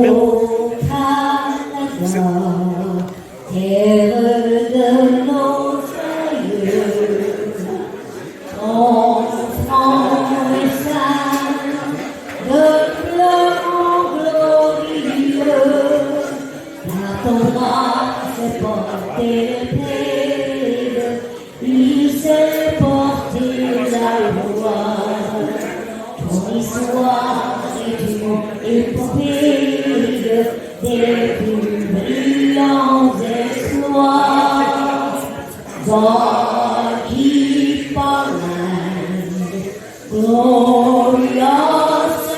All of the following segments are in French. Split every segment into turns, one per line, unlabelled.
Au Canada, terre de nos aïeux, ton front est saint de pleurons glorieux, par ton bras s'est porté le plaide, il s'est porté la loi, ton histoire est une épopée des plus brillants exploits. God keep our land glorious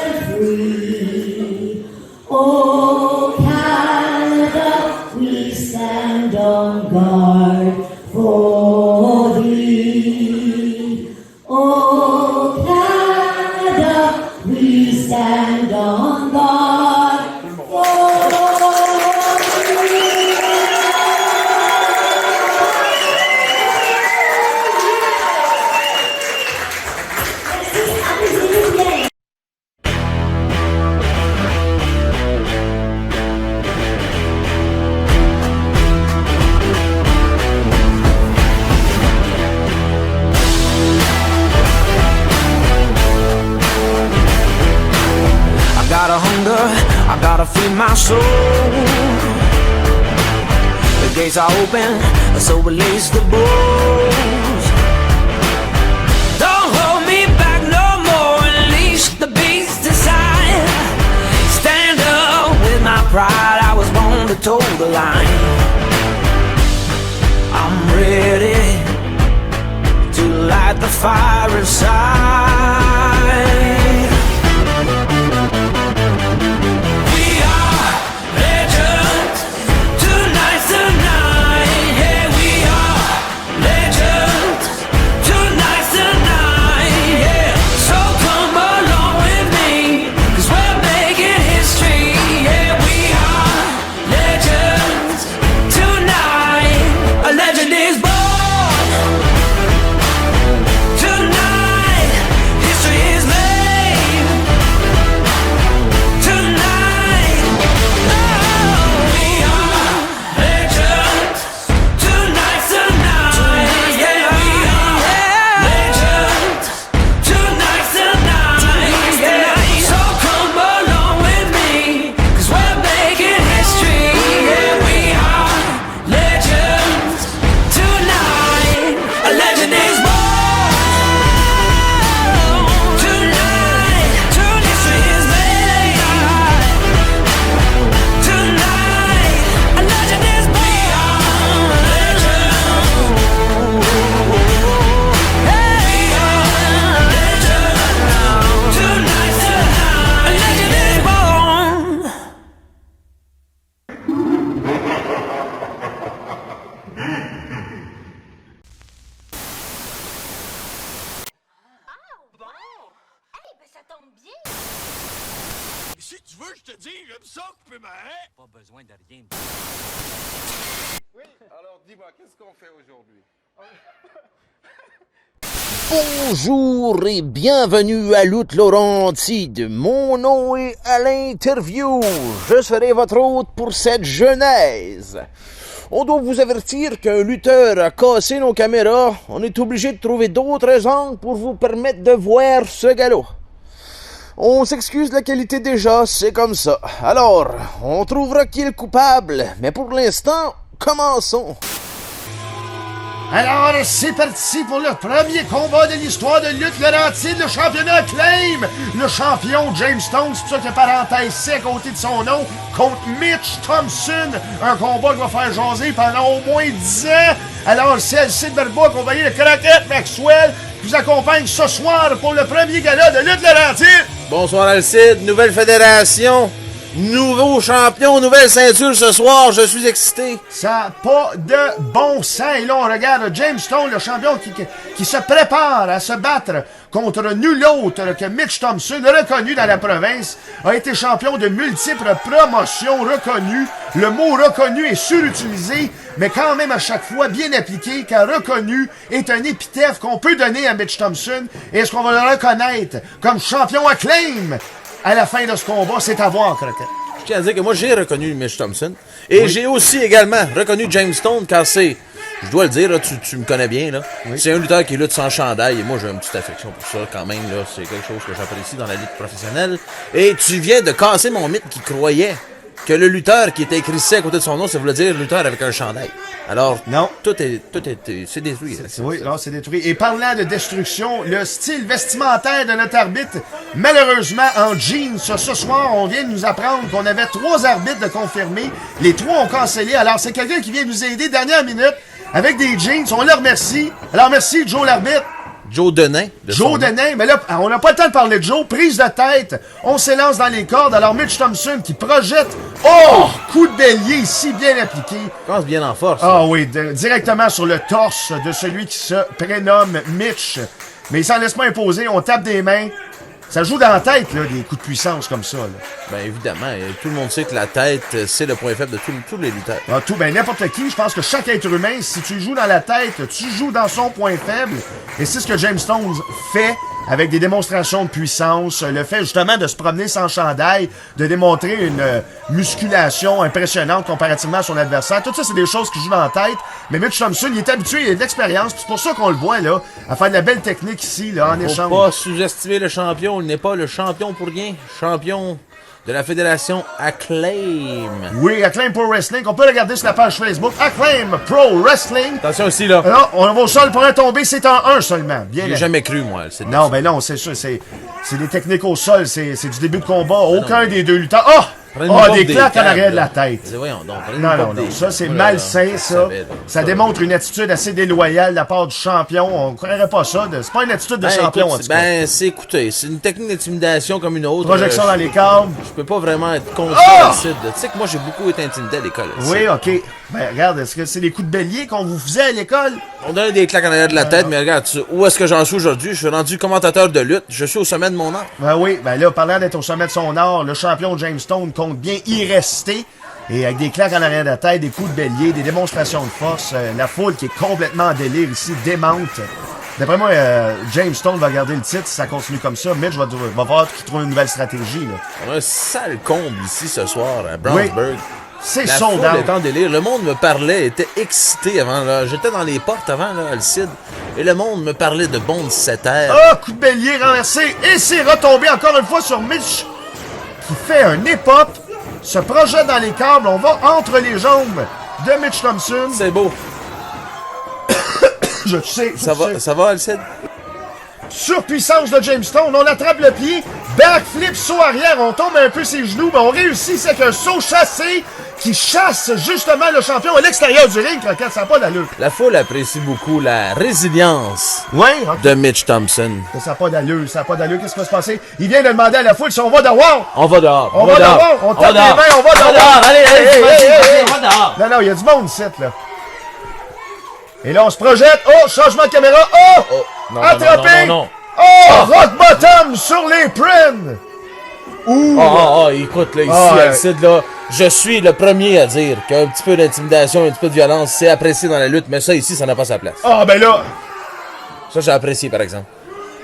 and free. Oh Canada, we stand on guard for thee. Oh Canada, we stand on guard for thee.
I got a hunger, I gotta feed my soul. The gates are open, so release the bulls. Don't hold me back no more, unleash the beast inside. Stand up with my pride, I was born to toe the line. I'm ready to light the fire inside.
Si tu veux, je te dis, j'aime ça couper ma haie.
Pas besoin de rien.
Oui, alors dis-moi, qu'est-ce qu'on fait aujourd'hui?
Bonjour et bienvenue à l'Outre-Laurentide. Mon nom est Alain Interview. Je serai votre hôte pour cette genèse. On doit vous avertir qu'un lutteur a cassé nos caméras. On est obligé de trouver d'autres angles pour vous permettre de voir ce galop. On s'excuse de la qualité déjà, c'est comme ça. Alors, on trouvera qui est le coupable, mais pour l'instant, commençons.
Alors, c'est parti pour le premier combat de l'histoire de lutte Laurentide, le championnat Acclaim. Le champion James Stone, c'est pour ça que parenthèse C à côté de son nom, contre Mitch Thompson. Un combat qui va faire jaser pendant au moins 10 ans. Alors, c'est Alcide Barbeau, accompagné de Crockett Maxwell, qui vous accompagne ce soir pour le premier gala de lutte Laurentide.
Bonsoir Alcide, nouvelle fédération, nouveau champion, nouvelle ceinture ce soir, je suis excité.
Ça n'a pas de bon sens. Et là, on regarde James Stone, le champion qui se prépare à se battre contre nul autre que Mitch Thompson, reconnu dans la province, a été champion de multiples promotions reconnues. Le mot reconnu est surutilisé, mais quand même à chaque fois bien appliqué, car reconnu est un épithète qu'on peut donner à Mitch Thompson. Et est-ce qu'on va le reconnaître comme champion Acclaim à la fin de ce combat? C'est à voir, Crockett.
Je tiens à dire que moi, j'ai reconnu Mitch Thompson. Et j'ai aussi également reconnu James Stone car c'est, je dois le dire, là, tu me connais bien, là. C'est un lutteur qui lutte sans chandail et moi, j'ai une petite affection pour ça quand même, là. C'est quelque chose que j'apprécie dans la lutte professionnelle. Et tu viens de casser mon mythe qui croyait que le lutteur qui était écrit ici à côté de son nom, ça voulait dire lutteur avec un chandail. Alors,
non.
C'est détruit. Là,
oui, non, c'est détruit. Et parlant de destruction, le style vestimentaire de notre arbitre, malheureusement en jeans, ce soir, on vient de nous apprendre qu'on avait 3 arbitres de confirmés. Les 3 ont cancellé. Alors, c'est quelqu'un qui vient nous aider dernière minute avec des jeans. On le remercie. Alors, merci, Joe l'arbitre.
Joe Denain.
Joe Denain, mais là, on n'a pas le temps de parler de Joe. Prise de tête, on s'élance dans les cordes. Alors Mitch Thompson qui projette. Oh! Coup de bélier ici, bien appliqué.
Commence bien en force.
Ah oui, directement sur le torse de celui qui se prénomme Mitch. Mais il s'en laisse pas imposer, on tape des mains. Ça joue dans la tête, là, des coups de puissance comme ça. Là.
Ben évidemment, tout le monde sait que la tête, c'est le point faible de tous les lutteurs.
Ah, n'importe qui, je pense que chaque être humain, si tu joues dans la tête, tu joues dans son point faible. Et c'est ce que James Stone fait avec des démonstrations de puissance, le fait justement de se promener sans chandail, de démontrer une musculation impressionnante comparativement à son adversaire. Tout ça, c'est des choses qui jouent dans la tête. Mais Mitch Thompson, il est habitué, il a de l'expérience, puis c'est pour ça qu'on le voit, là, à faire de la belle technique ici, là, en échange.
Faut pas sous-estimer le champion, il n'est pas le champion pour rien. Champion de la fédération Acclaim.
Oui, Acclaim Pro Wrestling. On peut regarder sur la page Facebook. Acclaim Pro Wrestling.
Attention ici, là.
Alors, on va au sol pour un tomber, c'est en 1 seulement. Bien.
J'ai jamais cru, moi.
Non, ben non, c'est sûr, c'est des techniques au sol, c'est du début de combat. Aucun des deux lutteurs. Des claques en arrière de la tête.
Voyons donc.
Non, ça c'est malsain, ça. Ça démontre une attitude assez déloyale de la part du champion. On croirait pas ça. C'est pas une attitude de champion, en tout cas.
Ben, c'est une technique d'intimidation comme une autre.
Projection dans les câbles.
Je peux pas vraiment être contre ça. Tu sais que moi, j'ai beaucoup été intimidé à l'école.
Oui, OK. Ben, regarde, est-ce que c'est les coups de bélier qu'on vous faisait à l'école?
On donnait des claques en arrière de la tête, mais regarde, où est-ce que j'en suis aujourd'hui? Je suis rendu commentateur de lutte. Je suis au sommet de mon art.
Ben oui, ben là, parlant d'être au sommet de son art, le champion James Stone compte bien y rester. Et avec des claques en arrière de la tête, des coups de bélier, des démonstrations de force, la foule qui est complètement en délire ici, démente. D'après moi, James Stone va garder le titre si ça continue comme ça. Mitch va voir qu'il trouve une nouvelle stratégie. Là.
On a un sale comble ici ce soir à Brownsburg.
Oui. C'est
la
son
foule est en délire. Le monde me parlait, était excité avant. Là. J'étais dans les portes avant, là, le CID. Et le monde me parlait de bons 17 heures.
Ah, coup de bélier renversé. Et c'est retombé encore une fois sur Mitch qui fait un hip-hop, se projette dans les câbles. On va entre les jambes de Mitch Thompson.
C'est beau.
Je sais.
Ça va, Alcide?
Surpuissance de James Stone, on attrape le pied, backflip, saut arrière, on tombe un peu ses genoux, mais on réussit, c'est qu'un saut chassé qui chasse justement le champion à l'extérieur du ring, Croquette, ça n'a pas d'allure.
La foule apprécie beaucoup la résilience
de
Mitch Thompson.
Ça n'a pas d'allure, qu'est-ce qui va se passer? Il vient de demander à la foule si on va dehors.
On va dehors.
On va dehors, on tape les mains, on va dehors.
Allez, on va dehors.
Non, il y a du monde ici, là. Et là, on se projette. Oh, changement de caméra. Oh! Attrapé!
Non.
Rock bottom sur les prin! Ouh!
Écoute, là, ici, Alcide, là, je suis le premier à dire qu'un petit peu d'intimidation, un petit peu de violence, c'est apprécié dans la lutte, mais ça, ici, ça n'a pas sa place.
Ben là!
Ça, j'ai apprécié, par exemple.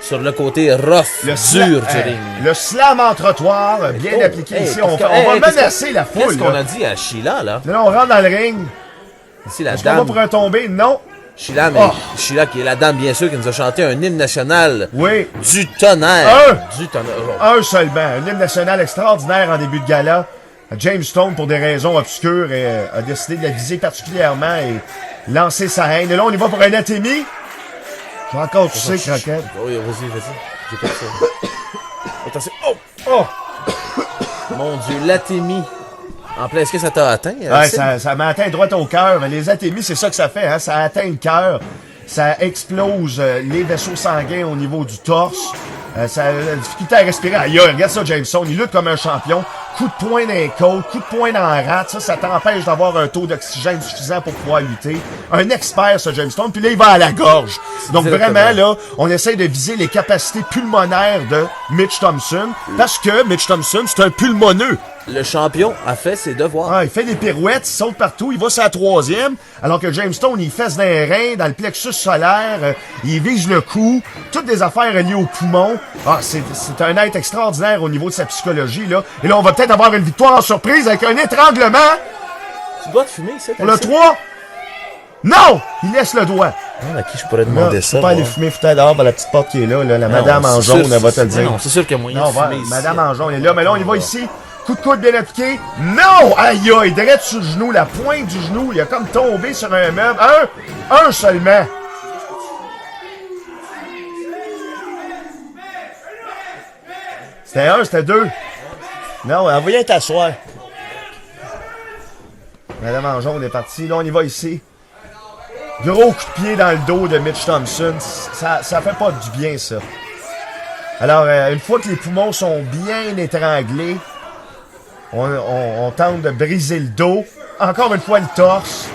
Sur le côté rough, dur du ring.
Le slam en trottoir, bien appliqué ici. On va menacer la foule.
Qu'est-ce qu'on a dit à Sheila, là?
Là, on rentre dans le ring.
Ici, la
Est-ce qu'on va pour un tombé? Non.
Sheila, Sheila, qui est la dame, bien sûr, qui nous a chanté un hymne national.
Oui.
Du tonnerre.
Un seulement. Un hymne national extraordinaire en début de gala. James Stone, pour des raisons obscures, a décidé de la viser particulièrement et lancer sa haine. Et là, on y va pour un atémie. J'ai encore toussé, Croquette.
Oui, vas-y. J'ai pas ça. Attention. Mon Dieu, l'atémie. En plein, est-ce que ça t'a atteint?
Ça m'a atteint droit au cœur. Mais les athémies, c'est ça que ça fait. Hein? Ça atteint le cœur. Ça explose les vaisseaux sanguins au niveau du torse. Ça a la difficulté à respirer. Aïe, regarde ça, Jameson. Il lutte comme un champion. Coup de poing dans les côtes, coup de poing dans la rate. Ça t'empêche d'avoir un taux d'oxygène suffisant pour pouvoir lutter. Un expert, ce Jameson. Puis là, il va à la gorge. Donc vraiment, là, on essaie de viser les capacités pulmonaires de Mitch Thompson. Parce que Mitch Thompson, c'est un pulmoneux.
Le champion a fait ses devoirs.
Ah, il fait des pirouettes, il saute partout, il va sur la troisième, alors que James Stone, il fesse dans les reins, dans le plexus solaire, il vise le cou, toutes des affaires liées au poumon. Ah, c'est un être extraordinaire au niveau de sa psychologie, là. Et là, on va peut-être avoir une victoire en surprise avec un étranglement.
Tu dois te fumer, ça?
Pour le 3. Non! Il laisse le doigt.
À qui je pourrais demander ça?
Faut pas aller fumer tout à l'heure par la petite porte qui est là, la madame en
c'est
jaune,
sûr,
elle va te le dire.
Non, c'est sûr qu'il y a moyen
Non,
de fumer ici.
madame en jaune est là, mais là, on y va ici. Coup de coude bien appliqué. Non! Aïe aïe, direct sur le genou, la pointe du genou, il a comme tombé sur un meuble. Un seulement. C'était un, c'était deux. Non, envoyez t'asseoir. Madame en jaune est partie. Là, on y va ici. Gros coup de pied dans le dos de Mitch Thompson. Ça fait pas du bien, ça. Alors, une fois que les poumons sont bien étranglés, on tente de briser le dos. Encore une fois, le torse.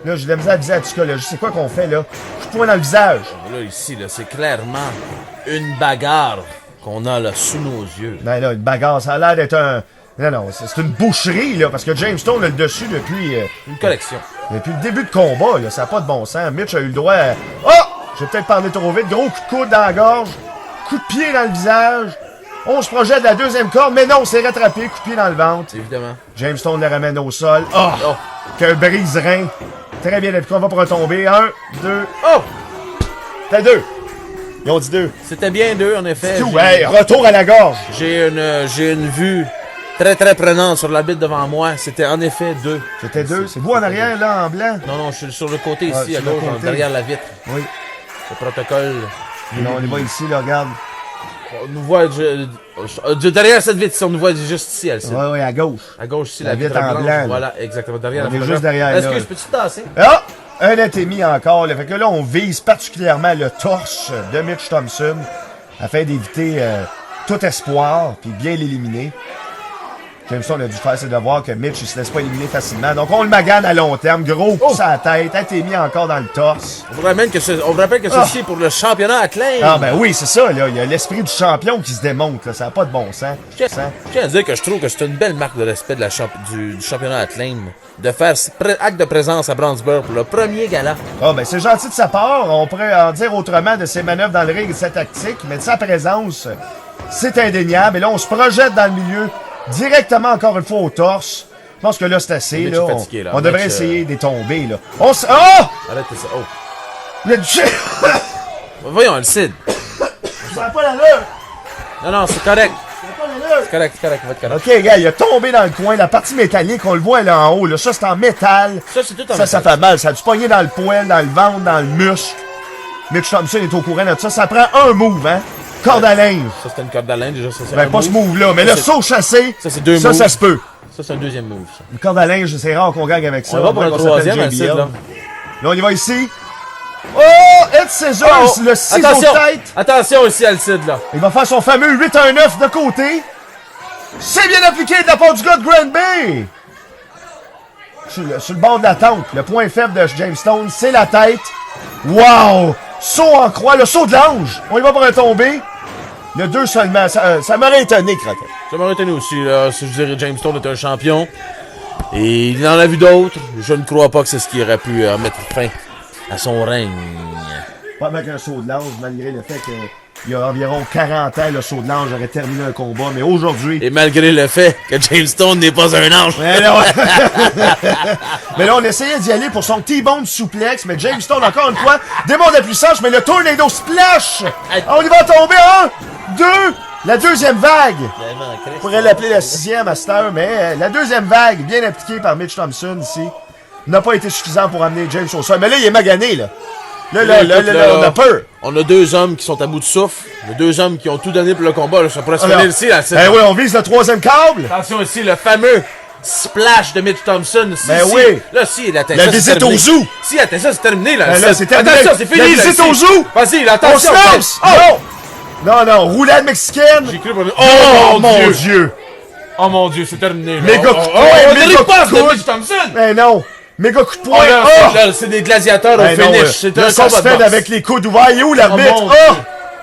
Là, j'ai de la misère à viser la psychologie. C'est quoi qu'on fait, là? Je pointe dans le visage.
Là, ici, là, c'est clairement une bagarre qu'on a là sous nos yeux.
Ben là, une bagarre, ça a l'air d'être un... Non, c'est une boucherie, là, parce que James Stone a le dessus depuis...
Une collection.
Depuis le début de combat, là, ça n'a pas de bon sens. Mitch a eu le droit à... Oh! J'ai peut-être parlé trop vite. Gros coup de coude dans la gorge. Coup de pied dans le visage. On se projette de la deuxième corde, mais non, c'est rattrapé. Coup de pied dans le ventre.
Évidemment.
James Stone le ramène au sol. Oh!
Oh.
Qu'un brise-rein. Très bien appliqué. On va pour un tomber. 1, 2...
Oh!
T'as 2. Ils ont dit 2.
C'était bien deux, en effet.
Tout. Hey, retour à la gorge.
J'ai une vue très très prenante sur la bite devant moi. C'était en effet deux.
C'était 2. C'est vous en arrière, là, en blanc?
Non, je suis sur le côté
Ah,
ici, à
sur le
gauche,
côté.
derrière la vitre.
Oui.
Le protocole.
Non, on y va ici, là, regarde.
On nous voit derrière cette vitre, on nous voit juste ici, Alcide.
Ouais, à gauche.
À gauche ici,
La
la
vitre
vitre
en
blanche.
blanc, là.
Voilà, exactement. Derrière
On
la
est
photo.
juste derrière, là.
Excuse, peux-tu te tasser?
Ah! Un étémie encore. Là. Fait que là, on vise particulièrement le torse de Mitch Thompson afin d'éviter tout espoir puis bien l'éliminer. James Stone a dû faire ses devoirs que Mitch il se laisse pas éliminer facilement. Donc on le magane à long terme. Gros coup sur la tête. Étémie encore dans le torse.
On vous rappelle que ceci est pour le championnat Acclaim.
Ah ben oui, c'est ça. Là. Il y a l'esprit du champion qui se démonte. Là. Ça n'a pas de bon sens.
Je tiens à dire que je trouve que c'est une belle marque de respect de du championnat Acclaim de faire acte de présence à Brownsburg pour le premier gala.
Ah ben c'est gentil de sa part. On pourrait en dire autrement de ses manœuvres dans le ring et de sa tactique, mais de sa présence, c'est indéniable. Et là, on se projette dans le milieu, directement encore une fois au torse. Je pense que là, c'est assez.
Mitch
Là.
est fatigué, là.
On devrait
Mitch,
essayer d'y tomber. Là. On se... Oh!
Arrêtez ça. Oh.
Le...
Voyons, Alcide.
Ça n'a pas l'allure!
Non, c'est correct.
Ça n'a pas l'allure!
C'est correct, on va être correct.
OK, gars, il a tombé dans le coin. La partie métallique, on le voit là en haut. Là. Ça, c'est en métal.
Ça, c'est tout en
Ça fait mal. Ça a dû pogner dans le poil, dans le ventre, dans le muscle. Mitch Thompson est au courant de ça. Ça prend un move, hein? Corde à linge.
Ça, c'était une corde à linge, déjà. Ça, c'est
Ben,
un
pas
move.
ce move-là, mais
Ça,
le
c'est-
saut chassé,
Ça, c'est deux
ça,
moves.
ça se peut.
Ça, c'est un deuxième move, ça.
Une corde à linge, c'est rare qu'on gagne avec ça.
On va pour
dirait
le
qu'on s'appelle
troisième,
JBL.
Alcide, là.
Là, on y va ici. Oh! Ed Scissors,
Oh,
le ciseau
attention,
de tête.
attention ici, Alcide, là.
Il va faire son fameux 8-1-9 de côté. C'est bien appliqué de la part du gars de Grand Bay. Sur le bord de la tente, le point faible de James Stone, c'est la tête. Wow! Saut en croix, le saut de l'ange. On y va pour un tombé. Le 2 seulement, ça m'aurait étonné, Croquet.
Ça m'aurait étonné aussi, là. Si je dirais James Stone est un champion. Et il en a vu d'autres. Je ne crois pas que c'est ce qui aurait pu mettre fin à son règne.
Pas avec un saut de l'ange, malgré le fait qu'il y a environ 40 ans, le saut de l'ange aurait terminé un combat, mais aujourd'hui...
Et malgré le fait que James Stone n'est pas un ange.
Mais là, mais là, on essayait d'y aller pour son T-bone souplex, mais James Stone, encore une fois, démontre la puissance, mais le tornado splash! On y va tomber, 1, 2, la deuxième vague! On pourrait l'appeler la 6e à cette heure, mais la deuxième vague, bien appliquée par Mitch Thompson ici, n'a pas été suffisant pour amener James au sol. Mais là, il est magané, là. Là, on a peur.
On a deux hommes qui sont à bout de souffle. Les deux hommes qui ont tout donné pour le combat. Là, ça pourrait se
Alors,
finir ici, là.
Ben oui, on vise le troisième câble.
Attention ici, le fameux splash de Mitch Thompson. Si,
Ben
si.
oui.
Là, si, il atteint
La
ça, c'est
visite
terminé.
au zoo.
Si, il atteint ça, c'est terminé, là.
Ben là, c'est terminé.
Attention, c'est fini,
La
là,
visite
ici.
au zoo.
Vas-y, là,
On
attention.
se lance! Non, roulade mexicaine.
J'ai cru pour...
Oh, mon Dieu.
Oh mon Dieu, c'est terminé. Là.
Méga coup de poing,
on
méga
dérive pas
coup de
de
coude.
Mitch Thompson.
Ben non. Méga coup de poing.
Oh, là,
Oh!
là, c'est des gladiateurs au
Ben non,
finish. C'est
là,
un
ça
combat
se
de
fait
boxe.
avec les coudes ouverts. Il est où l'arbitre?
mon
Oh!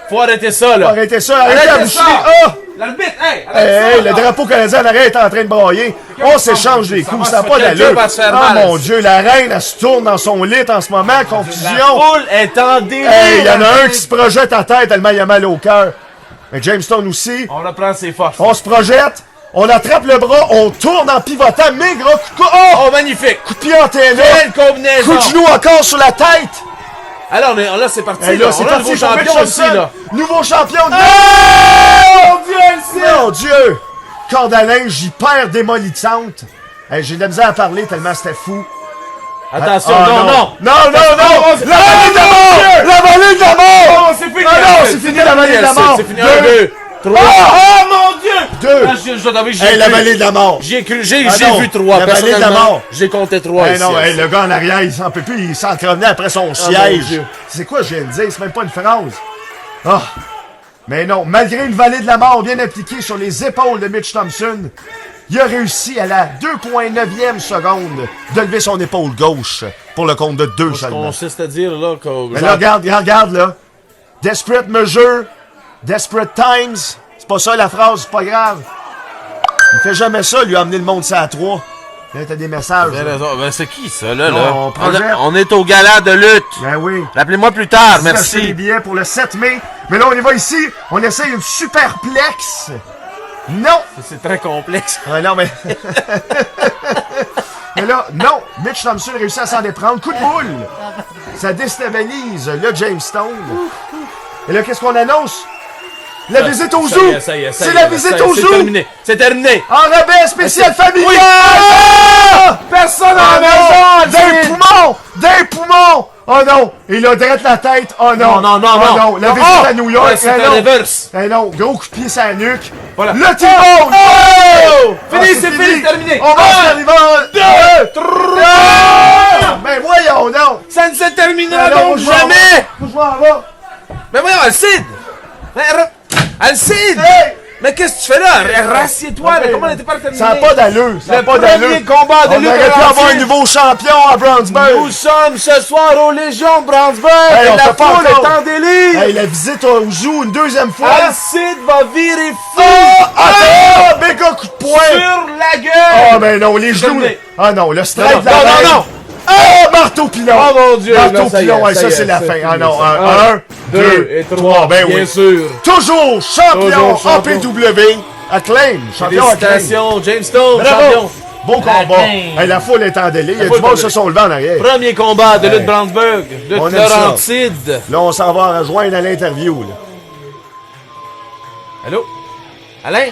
Faut arrêter ça, là.
Arrêtez ça, arrêtez la boucherie. Ah!
L'arbitre, hey,
Hey, le drapeau canadien en arrière est en train de brailler. On s'échange les coups, ça n'a pas d'allure. Oh mon Dieu, la reine, elle se tourne dans son lit en ce moment,
La
confusion.
foule est en délire.
Hey, il y en a un qui se projette à tête tellement il a mal au cœur. Mais James Stone aussi.
On reprend ses forces.
On se projette, on attrape le bras, on tourne en pivotant, mais gros coup de
Oh, magnifique.
coup de pied en TNA.
Quelle combinaison.
Coup de genou encore sur la tête.
Alors, là, c'est parti.
Hey, là, c'est
on a un
parti
nouveau
pour
champion
Mitchelson.
aussi, là.
Nouveau champion de...
Mon Dieu, elle sait.
Mon Dieu! Corde à linge hyper démolissante. Hey, j'ai de la misère à parler tellement c'était fou.
Attention,
Ah,
non.
Non, non! La vallée de la mort! La vallée de la mort!
C'est fini.
Ah non, c'est fini la vallée de la mort!
C'est fini. 1, 2, 3. Oh, mon Dieu.
Deux!
Ah, je dois avouer,
Hey, la vallée de la mort!
J'ai cru, j'ai
Ah non,
vu 3,
la vallée de la
personnellement.
mort.
J'ai compté 3
Hey,
ici.
non, hey, le gars en arrière, il s'en peut plus, il s'en revenait après son siège.
Dieu.
C'est quoi je viens de dire? C'est même pas une phrase. Ah! Mais non, malgré une vallée de la mort bien appliquée sur les épaules de Mitch Thompson, il a réussi à la 2,9e seconde de lever son épaule gauche pour le compte de 2
On
seulement.
consiste à dire, là, qu'on...
Mais là, regarde, là. Desperate measure, desperate times. C'est pas ça la phrase, c'est pas grave. Il fait jamais ça, lui, amener le monde ça à 3. Là, t'as des messages.
Ben,
là.
c'est qui, ça, là?
Non,
là?
on projette.
On est au gala de lutte.
Ben oui.
Rappelez-moi plus tard,
J'ai acheté les
merci.
billets pour le 7 mai. Mais là, on y va ici. On essaye une superplex. Non.
C'est très complexe.
Ouais, non, mais... mais là, non. Mitch Thompson réussit à s'en déprendre. Coup de boule. Ça déstabilise le James Stone. Et là, qu'est-ce qu'on annonce? La visite au zoo. C'est la visite au zoo.
C'est terminé. C'est terminé.
En rabais spécial familial.
Oui.
Ah!
Personne
Ah
à la
non!
maison.
Des poumons! Des poumons! Oh non! Il a direct la tête! Oh non!
Non.
Oh non! La visite à New York!
Ouais, c'est
Eh
un
non!
reverse.
Eh non! Gros coup de pied sur la nuque!
Voilà.
Le T-bone!
Oh! Fini,
Ah,
c'est fini, terminé.
On va
Un,
se arriver!
2, 3.
Ben voyons non!
Ça ne se terminera
Alors,
donc
je m'en
jamais.
vais. Faut que je m'en vais.
Mais voyons, Alcide. Alcide.
Hey!
Mais qu'est-ce que tu fais là? Rassieds-toi, là. Comment n'était pas terminé?
Ça n'a pas d'allure! Ça n'a
Le
pas d'allure!
premier combat de
On
lutte
aurait pu
olympique.
avoir un nouveau champion à Brownsburg!
Nous sommes ce soir aux Légions de Brownsburg.
Hey,
et
on
la
fait pas
foule
encore.
est en délire.
Hey, la visite au zoo une deuxième fois!
Alcide va virer fou.
Ah! Méga coup de poing!
Sur la gueule.
Ah ben non, les genoux!
terminé.
Ah non, le strike
Non,
de la
non,
reine.
non.
Ah! Marteau pilon!
Oh mon Dieu.
Marteau
là, ça y est,
pilon, ouais,
ça
ça
y est,
c'est la
c'est
fin.
fini,
Ah non,
ça.
un, deux,
et
trois, ben
bien
oui.
sûr.
Toujours champion
Toujours champion.
en PW. Acclaim, champion acclaim.
Félicitations, James Stone,
Bravo!
champion.
Bon combat.
Acclaim.
Hey, la foule est en délai. Il y a
foule
du monde
est en
qui se
délai.
sont levés en arrière.
Premier combat de lutte
Hey.
Brownsburg, lutte
On aime ça.
Laurentide.
Là, on s'en va rejoindre à l'interview. là.
Allô? Alain?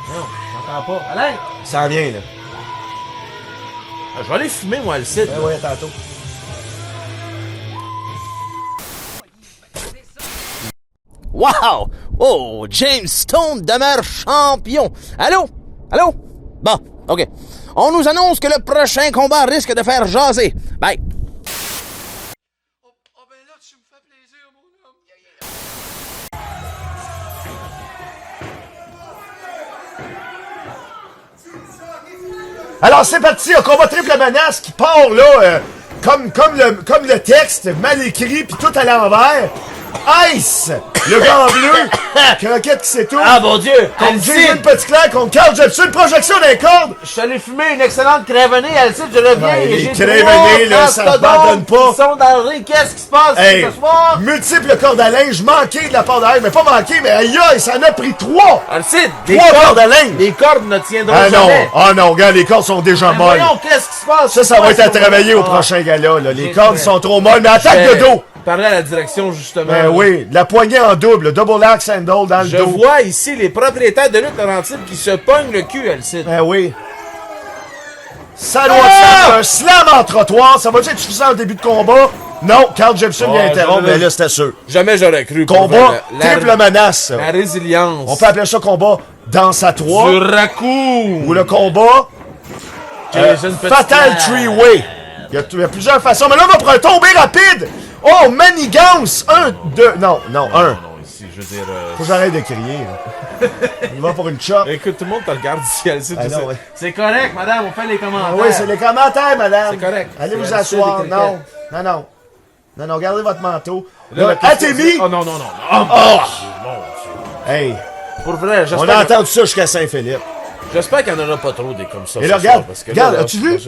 Non, j'entends pas. Alain?
Ça en vient, là.
Ah, je vais aller fumer, moi, le site.
Ben ouais, tantôt.
Wow! Oh, James Stone demeure champion. Allô? Allô? Bon, OK. On nous annonce que le prochain combat risque de faire jaser. Bye.
Oh ben là, tu me fais plaisir, mon homme.
Alors, c'est parti, un combat triple menace qui part, là, comme le texte, mal écrit, puis tout à l'envers. Ice, le gars en bleu, Croquette qui s'étouffe.
Ah, mon Dieu!
Contre Jason Petitclerc, contre Carl Jepson, projection des cordes.
Je suis allé fumer une excellente Cravenée, Alcide, je reviens
Ouais,
et
les
j'ai
Cravenée, là, ça abandonne pas.
Ils sont dans le ring, qu'est-ce qui se passe
Hey,
ce soir?
multiples cordes à linge, manqué de la part d'Air, mais pas manqué, mais aïe, ça en a pris 3.
Alcide,
Trois cordes à linge.
les cordes ne tiendront
Ah non,
jamais.
ah non, regarde, les cordes sont déjà
Mais
molles.
voyons, qu'est-ce qui se passe?
Ça va être à
Qu'est-ce qu'on
travailler au
Ah.
prochain gala, là. Les
J'ai
cordes
fait.
sont trop molles, mais attaque de dos.
Parler à la direction, justement.
Ben oui, de la poignée en double, double axe handle dans le
Je
dos.
vois ici les propriétaires de lutte Laurentide qui se pognent le cul, Alcide.
Ben oui. Ça doit être un slam en trottoir. Ça va être suffisant au début de combat? Non, Carl Jepson vient
Ouais,
interrompre,
je-
mais là, c'était sûr.
Jamais j'aurais cru. pour
Combat
vrai,
triple menace.
la résilience.
On peut appeler ça combat danse à 3
Du racoup.
ou le combat
Jason
Fatal
Petitclerc.
Three-Way. Il y a plusieurs façons, mais là, on va pour un tombé rapide. Oh, manigance. 1, 2, non, un.
Non, ici, je veux dire...
Faut que j'arrête de crier. là. Il va pour une chop.
Écoute, tout le monde te regarde ici, Alcide.
Ah
je
non,
sais.
ouais.
C'est correct, madame, on fait les commentaires.
Ah oui, c'est les commentaires, madame.
C'est correct.
Allez
C'est
vous
la
asseoir.
seule des
Non, non, non. Non, non, gardez votre manteau. Là, Atemi!
Oh non, non, non. Oh,
Oh!
mon Dieu.
Hey,
Pour vrai,
on a entendu ça jusqu'à Saint-Philippe.
j'espère qu'il n'y en aura pas trop des comme ça.
Et là,
ce
regarde,
soir, parce que
regarde,
là,
as-tu vu?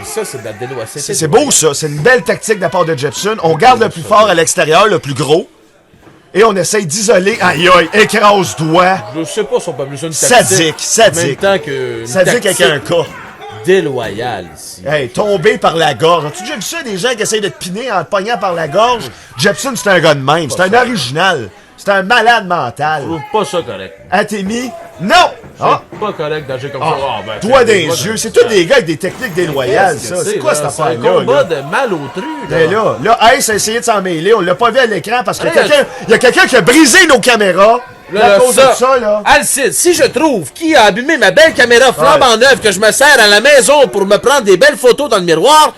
Ça, c'est de la délo.
C'est beau, ça. C'est une belle tactique de la part de Jepson. On garde le plus fort à l'extérieur, le plus gros. Et on essaye d'isoler. Aïe, aïe, écrase-doigt.
Je sais pas si on peut appeler ça une tactique.
Sadique,
En même temps que une
Sadique avec un cas.
déloyale ici.
Hey, tombé par la gorge. As-tu déjà vu ça, des gens qui essayent de te piner en te pognant par la gorge? Jepson, c'est un gars de même. C'est un original. C'est un malade mental.
Je trouve pas ça correct.
Atemi, non! Ah,
C'est pas correct d'agir comme ça. Ah, ben,
toi
c'est
des
pas
yeux.
de-
C'est tous des gars avec des techniques déloyales,
Qu'est-ce que
ça. C'est quoi cette
C'est
affaire-là?
un combat
là?
de malotru, là.
Ben là, Ace a essayé de s'en mêler. On l'a pas vu à l'écran parce que
Hey,
il y a quelqu'un qui a brisé nos caméras.
Là,
à cause de ça, là.
Alcide, si je trouve qui a abîmé ma belle caméra flambant neuve que je me sers à la maison pour me prendre des belles photos dans le miroir,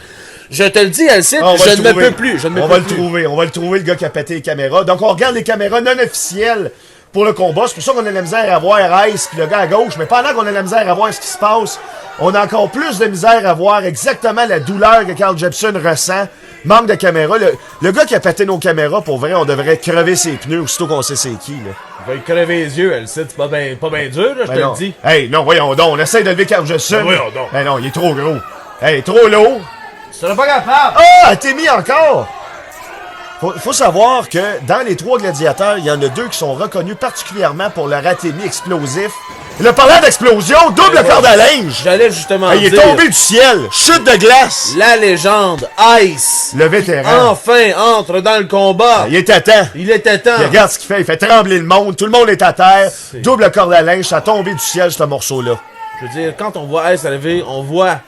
je te le dis, Alcide,
On va
je
le
ne me
trouver.
peux plus. Je ne me
On
peux
va le
plus.
trouver. On va le trouver, le gars qui a pété les caméras. Donc, on regarde les caméras non officielles pour le combat. C'est pour ça qu'on a de la misère à voir Ice puis le gars à gauche. Mais pendant qu'on a de la misère à voir ce qui se passe, on a encore plus de misère à voir exactement la douleur que Carl Jepson ressent. Manque de caméra. Le gars qui a pété nos caméras, pour vrai, on devrait crever ses pneus aussitôt qu'on sait c'est qui, là.
Il va y crever les yeux, Alcide. C'est pas bien dur, là, je
Ben
te
non.
le dis.
Hey, non, voyons donc. On essaie de lever Carl Jepson.
Ben voyons donc.
Hey, non, il est trop gros. Hey, trop lourd.
Tu seras pas capable.
Ah, t'es mis encore! Faut savoir que dans les 3 gladiateurs, il y en a 2 qui sont reconnus particulièrement pour leur atémie explosif. Le parlant d'explosion, double
Ben,
corde à linge!
J'allais justement
Hey, il est
dire,
tombé du ciel! Chute de glace!
la légende Ice
Le vétéran.
enfin entre dans le combat.
Il est à temps.
Il était temps.
Puis regarde ce qu'il fait. Il fait trembler le monde. Tout le monde est à terre.
C'est-
Double corde à linge. Ça a tombé du ciel, ce morceau-là.
Je veux dire, quand on voit Ice arriver, on voit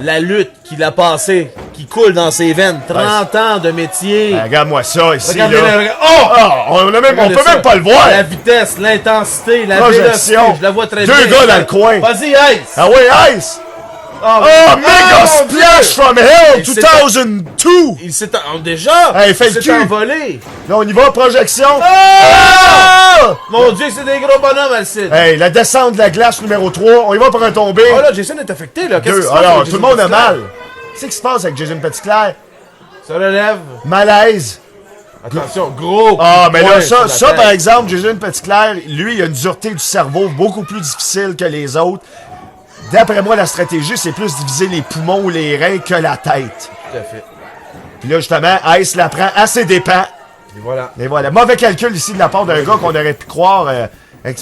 la lutte qu'il a passée, qui coule dans ses veines. 30 ans de métier.
Ben, regarde-moi ça ici.
Regardez-le,
Là.
regarde-
Ah, on
Regardez
peut
ça.
même pas le voir.
La vitesse, l'intensité, la
Projection.
vélocité, je la vois très
2
bien.
gars dans le coin.
Vas-y, Ice!
Ah oui, Ice! Oh, mega
mon
splash
Dieu!
from hell
Et c'est
2002!
Il s'est déjà!
Hey, fait
il
le
s'est
cul.
envolé!
Là, on y va, projection.
Ah! Mon Dieu, c'est des gros bonhommes, Alcide!
Hey, la descente de la glace numéro 3. On y va pour un tombé.
Oh là, Jason est affecté, là. Qu'est-ce qui
2.
se passe
Alors,
avec
tout le
Jason
monde a
Petitclerc?
mal. Qu'est-ce qui se passe avec Jason Petitclerc?
Ça relève.
Malaise.
Attention, gros!
Ah, mais là,
point
ça,
sur la
ça
tête.
par exemple, Jason Petitclerc, lui, il a une dureté du cerveau beaucoup plus difficile que les autres. D'après moi, la stratégie, c'est plus diviser les poumons ou les reins que la tête.
Tout à fait.
Puis là, justement, Ice la prend à ses dépens.
Et voilà.
Et voilà. Mauvais calcul ici de la part d'un gars qu'on aurait pu croire. Ben,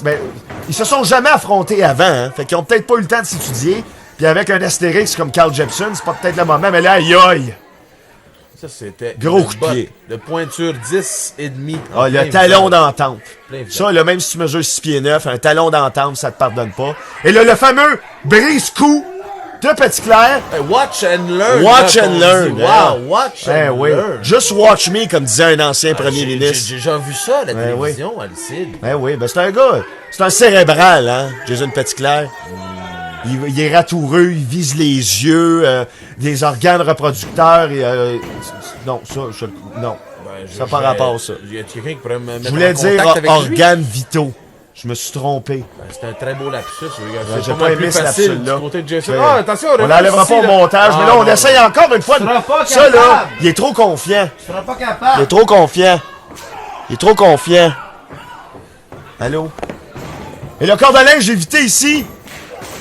ils se sont jamais affrontés avant, hein. Fait qu'ils ont peut-être pas eu le temps de s'étudier. Puis avec un astérix comme Carl Jepson, c'est pas peut-être le moment, mais là, aïe aïe!
Ça, c'était.
Gros
une
coup de
botte
pied.
De pointure 10 et demi.
Ah, le talon d'entente.
Plein visage.
Ça, là, même si tu mesures 6 pieds 9, un talon d'entente, ça te pardonne pas. Et là, le fameux brise-coup de Petitclerc.
Hey, watch and learn.
Watch
là,
and
qu'on
learn,
dit.
hein.
Wow, watch
Eh
and
oui.
learn.
Just watch me, comme disait un ancien premier
J'ai
ministre.
déjà vu ça à la
Ouais,
télévision, Alcide.
Eh oui, ben c'est un gars, c'est un cérébral, hein, Jason Petitclerc. Il est ratoureux, il vise les yeux, des organes reproducteurs, et, non, ça, non.
Ben,
Ça par rapport à ça.
Il y a quelqu'un qui pourrait me mettre
Je voulais
en
dire
contact avec lui.
organes vitaux. Je me suis trompé.
Ben, c'est un très beau lapsus.
J'ai
C'est
pas
pas mal
aimé
plus
ce
facile
lapsus-là.
du côté de Jason.
Ouais.
Ah, attention,
On l'enlèvera pas au montage, mais là, on essaye encore une fois.
Tu seras pas
Ça, là,
capable.
il est trop confiant.
Tu seras pas
Il
capable.
est trop confiant. Il est trop confiant. Allô? Et le corde à linge évité ici.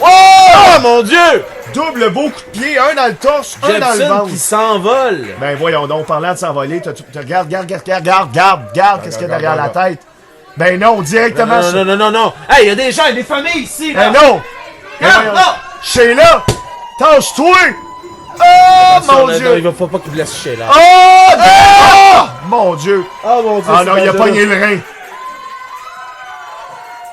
Oh mon Dieu!
Double beau coup de pied, un dans le torse, un dans le
Jepson
ventre.
qui s'envole.
Ben voyons donc, parlant de s'envoler, regarde, qu'est-ce qu'il y a derrière la tête. Ben non, directement
Non,
sur...
non, non, non, non. Hey, il y a des gens, il y a des familles ici, là.
Ben non! Ben
Regarde,
voyons.
non!
Sheila! Tasse-toi! Oh
Attention,
mon
là,
Dieu!
non, il faut pas qu'il blesse Sheila.
Oh! Ah! Mon Dieu!
Oh mon Dieu,
Ah
c'est
non, il a
dangereux.
pogné le rein.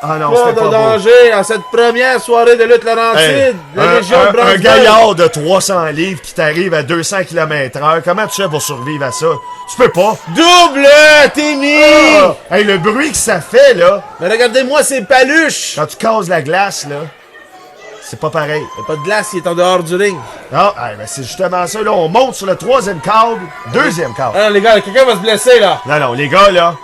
Ah non,
Pas
c'était
de
pas beau.
danger à cette première soirée de lutte Laurentide.
Hey,
la Légion de
un
Bronzeville.
gaillard de 300 livres qui t'arrive à 200 km/h, comment tu fais pour survivre à ça? Tu peux pas.
Double, t'es mis.
Ah! Hey, le bruit que ça fait, là,
Mais regardez-moi ces paluches.
quand tu casses la glace, là, c'est pas pareil.
Il n'y a pas de glace, il est en dehors du ring.
Ah, hey, ben c'est justement ça, là, on monte sur le 3e câble, 2e câble.
Ah, les gars, quelqu'un va se blesser, là.
Non, non, les gars, là,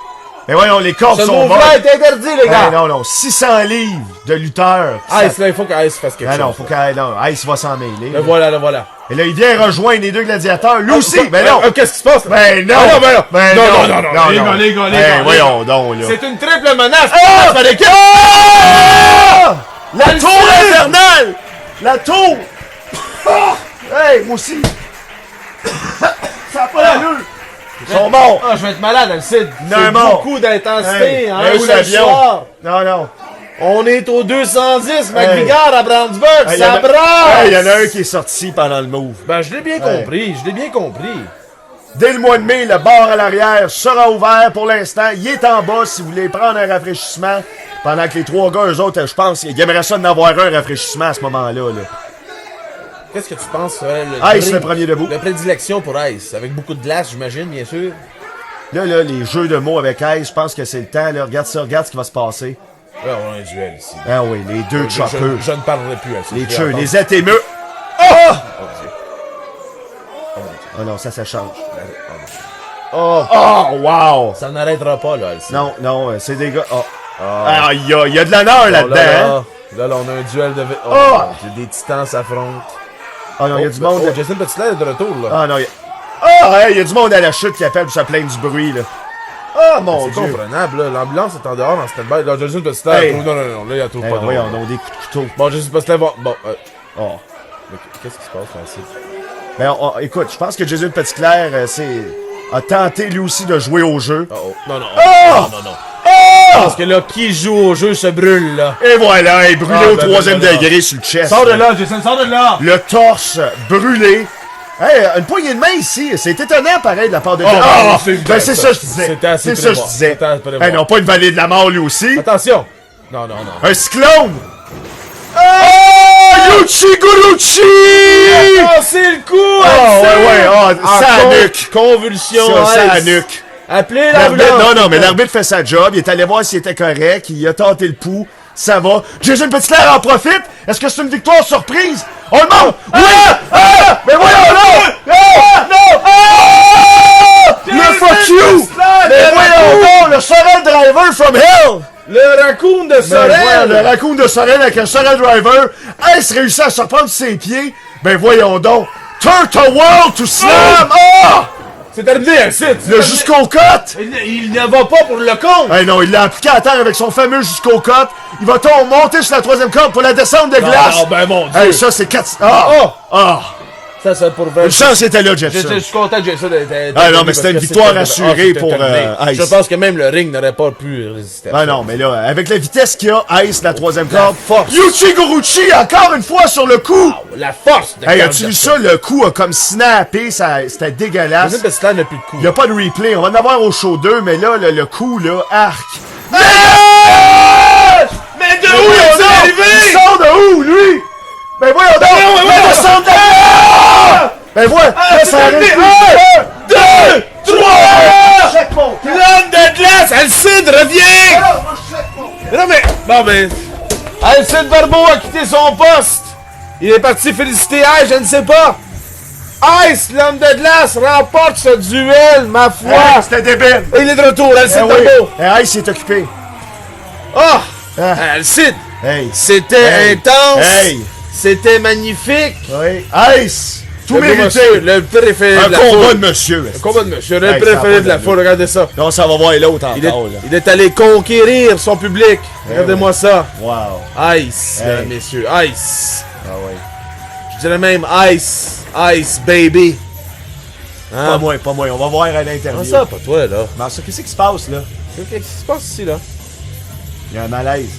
Mais voyons, les cordes
Ce
sont
move-là
bonnes.
est interdit, les gars!
Non, non, 600 livres de lutteur.
Ice, là, il faut qu'Ice fasse quelque chose.
Non, faut qu'Ice, non, Ice va s'en mêler.
Le voilà, le voilà.
Et là, il vient rejoindre les deux gladiateurs. Lui aussi, ben non.
Qu'est-ce qui se passe?
Ben non.
Ah non, ben non.
Ben
Non,
non.
non, non, non. Les gars, les gars, les
Hey,
gars,
voyons donc, là.
C'est une triple menace!
Ah!
Fallait que...
Ah! La tour infernale! La tour! Ah! Hey, moi aussi! Ça n'a pas l'allure! Ils sont morts!
Ah, je vais être malade, Alcide.
Non,
C'est
mort.
beaucoup d'intensité,
Hey,
hein,
hey, où
seul
l'avion?
soir.
Non, non.
On est au 210,
Hey.
McVigar à Brandsburg,
Hey,
ça brasse!
il y en a un qui est sorti pendant le move.
Ben, je l'ai bien compris, je l'ai bien compris.
Dès le mois de mai, le bar à l'arrière sera ouvert pour l'instant. Il est en bas si vous voulez prendre un rafraîchissement. Pendant que les trois gars, eux autres, je pense, ils aimeraient ça d'en avoir un rafraîchissement à ce moment-là. Là.
Qu'est-ce que tu penses,
Ice, le premier debout.
La prédilection pour Ice, avec beaucoup de glace, j'imagine, bien sûr.
Là, les jeux de mots avec Ice, je pense que c'est le temps. Là. Regarde ça, regarde ce qui va se passer.
Là, on a un duel ici.
Ah oui, les deux choppers.
Je ne parlerai plus à ça.
Les cheux, les atémeux. Oh! Oh non, ça change.
Oh,
Oh, wow!
ça n'arrêtera pas, là, Alcide.
Non, non, c'est des gars. Oh. Ah, il y a de l'honneur là-dedans. Hein?
Là, on a un duel de... Oh,
Oh!
mon Dieu, des titans s'affrontent.
Ah non, il y a du monde.
Oh, Jason Petitlair est de retour, là.
Ah non, il y a du monde à la chute qui appelle pour se plaindre du bruit, là. Ah, mon
C'est
Dieu.
comprenable, là. L'ambulance est en dehors, en stand-by. Là, Jason Petitlair
Hey.
trouve... Non, là, il trouve
Hey,
pas de
voyons,
drôle.
on a des coups de couteau.
Bon, Jason Petitlair va... Bon,
Oh.
mais qu'est-ce qui se passe, là, Alcide?
Ben, écoute, je pense que Jésus de Petitclerc, a tenté lui aussi de jouer au jeu.
Oh, non, non.
Oh!
Non. Parce que là, qui joue au jeu se brûle, là.
Et voilà, il est brûlé
Ah,
au
ben,
troisième
ben,
degré sur le chest.
Sors de là, Jason, sors de là!
Le torse brûlé. Hey, une poignée de main ici. C'est étonnant, pareil, de la part de...
Ah, c'est
ben, c'est ça que je disais.
C'était assez
C'est ça que je
prévoir.
disais.
C'était assez prévoir.
Hey, non, pas une vallée de la mort, lui aussi.
Attention! Non.
Un cyclone. Oh, Yuchi Guruchi!
Ah, c'est le coup!
Ah, ouais, ça nuque.
Convulsion,
Ça
Ice.
nuque.
Appelez
L'arbitre,
l'ambulance!
non, mais l'arbitre fait sa job. Il est allé voir s'il était correct. Il a tenté le pouls. Ça va. Jason Petitclerc en profite. Est-ce que c'est une victoire surprise? On le monte! Oui! Ah! Mais voyons là! Non! Ah! Le fuck you! Mais voyons donc! Le Sorel Driver from Hell!
Le raccoon de
Ben,
Sorel!
voilà, le raccoon de Sorel avec un Sorel Driver. Est-ce réussi à se reprendre ses pieds? Ben voyons donc! Turtle World to Slam! Ah!
C'est terminé, Alcide!
Le jusqu'au côte!
Il ne va pas pour le compte!
Hey non, il l'a appliqué à terre avec son fameux jusqu'au côte. Il va monter sur la troisième corde pour la descente de glace.
Non, ben mon Dieu!
Hey, ça c'est 4... Ah!
Oh!
Ah!
Ça, c'est pour vrai.
Une chance était là,
Je
Jetson.
suis content que Jason ait
Ah non, mais c'était une victoire assurée pour, Ice.
Je pense que même le ring n'aurait pas pu résister.
Ah non, mais là, avec la vitesse qu'il a, Ice, la troisième corde.
force.
Yuchi Guruchi, encore une fois sur le coup!
La force de
Hey,
Carl
as-tu vu
Jackson.
ça? Le coup a comme snappé, c'était dégueulasse.
Jason Petitclerc n'a plus de coup.
Il n'y a pas de replay. On va en avoir au show 2, mais là, le coup, là, arc.
Mais de où est-il arrivé?
Il sort de où, lui? Ben voyons donc!
voyons.
Descente de la... Ben voilà! Là, ça arrête plus.
1, 2, 3!
Checkpoint!
L'homme de glace! Alcide, reviens! Non mais... Alcide Barbeau a quitté son poste! Il est parti féliciter Ice, je ne sais pas! Ice, l'homme de glace, remporte ce duel, ma foi!
Ouais, c'était débile!
Il est de retour, Alcide
Eh oui.
Barbeau!
Eh, Ice est occupé.
Oh!
Ah.
Alcide!
Hey!
C'était
Hey.
intense!
Hey!
C'était magnifique!
Oui! Ice! Tout
Le
mérité!
monsieur, le préféré
Un
de la
combat
foule.
de monsieur!
Un combat de monsieur, le
Hey, ça a
préféré
pas
de la
d'allure.
foule, regardez ça!
Non, ça va voir l'autre
Il est,
encore, là.
il est allé conquérir son public. Regardez-moi ça.
Wow!
Ice,
Hey.
mesdames, messieurs. Ice.
Ah ouais.
Je dirais même Ice. Ice, baby. Hein?
Pas moi. On va voir à
Comment
l'interview.
ça, pas toi, là?
Mais ça, qu'est-ce qui se passe, là?
Qu'est-ce qui se passe ici, là?
Il y a un malaise.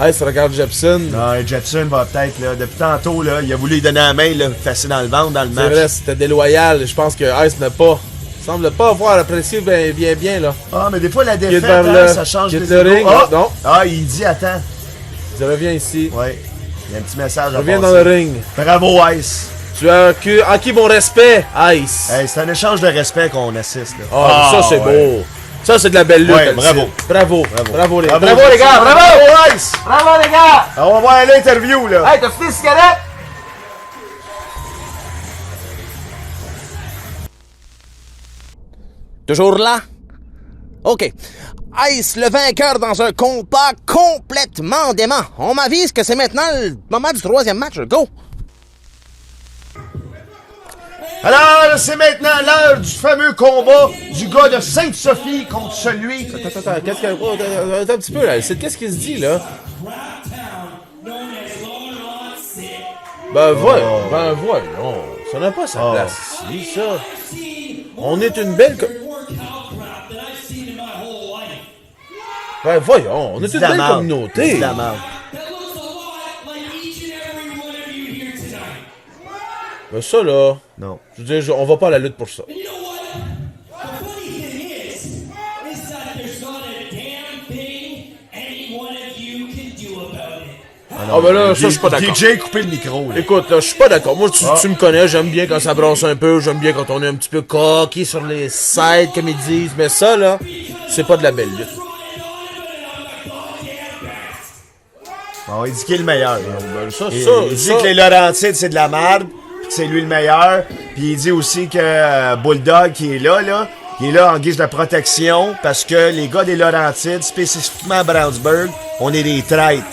Ice regarde Jepson.
Non, Jetson va peut-être, là, depuis tantôt, là, il a voulu lui donner la main, là, facile dans le ventre, dans le
C'est
match.
vrai, c'était déloyal. Je pense que Ice n'a pas... semble pas avoir apprécié bien, là.
Ah, mais des fois, la
Quitte
défaite,
vers
hein,
le-
ça change
quitte
les
le ring,
égos.
non.
Ah, il dit, attends.
Je reviens ici.
Ouais, il y a un petit message à
Reviens
passer.
dans le ring.
Bravo, Ice.
Tu as acquis mon respect, Ice.
Hey, c'est un échange de respect qu'on assiste, là.
Ah, ça, c'est
ouais.
beau. Ça, c'est de la belle lutte.
Ouais,
Alcide.
bravo.
Bravo, les gars.
Bravo,
Bravo, les gars. Bravo.
Bravo, Ice.
Bravo, les gars.
On va voir l'interview, là.
Hey, t'as fini ce cigarette? Toujours là? OK. Ice, le vainqueur dans un combat complètement dément. On m'avise que c'est maintenant le moment du 3e match. Go!
Alors, c'est maintenant l'heure du fameux combat du gars de Sainte-Sophie contre celui...
Attends, qu'est-ce que... Oh, attends un petit peu, là. Qu'est-ce qu'il se dit, là? Ben voyons. Ça n'a pas sa place ici, ça. On est une belle... Ben voyons, on est une belle communauté.
C'est de la merde.
Ben ça, là...
Non.
Je veux dire, on va pas à la lutte pour ça. Ah ben là, ça, je suis pas d'accord.
DJ, coupé le micro, là.
Écoute, là, je suis pas d'accord. Moi, tu me connais, j'aime bien quand ça brasse un peu, j'aime bien quand on est un petit peu coquille sur les sides, comme ils disent. Mais ça, là, c'est pas de la belle lutte.
Bon, il dit qu'il est le meilleur. Là.
Ben,
Il dit que les Laurentides, c'est de la merde, puis que c'est lui le meilleur. Puis il dit aussi que Bulldog, qui est là, il est là en guise de protection, parce que les gars des Laurentides, spécifiquement à Brownsburg, on est des traîtres.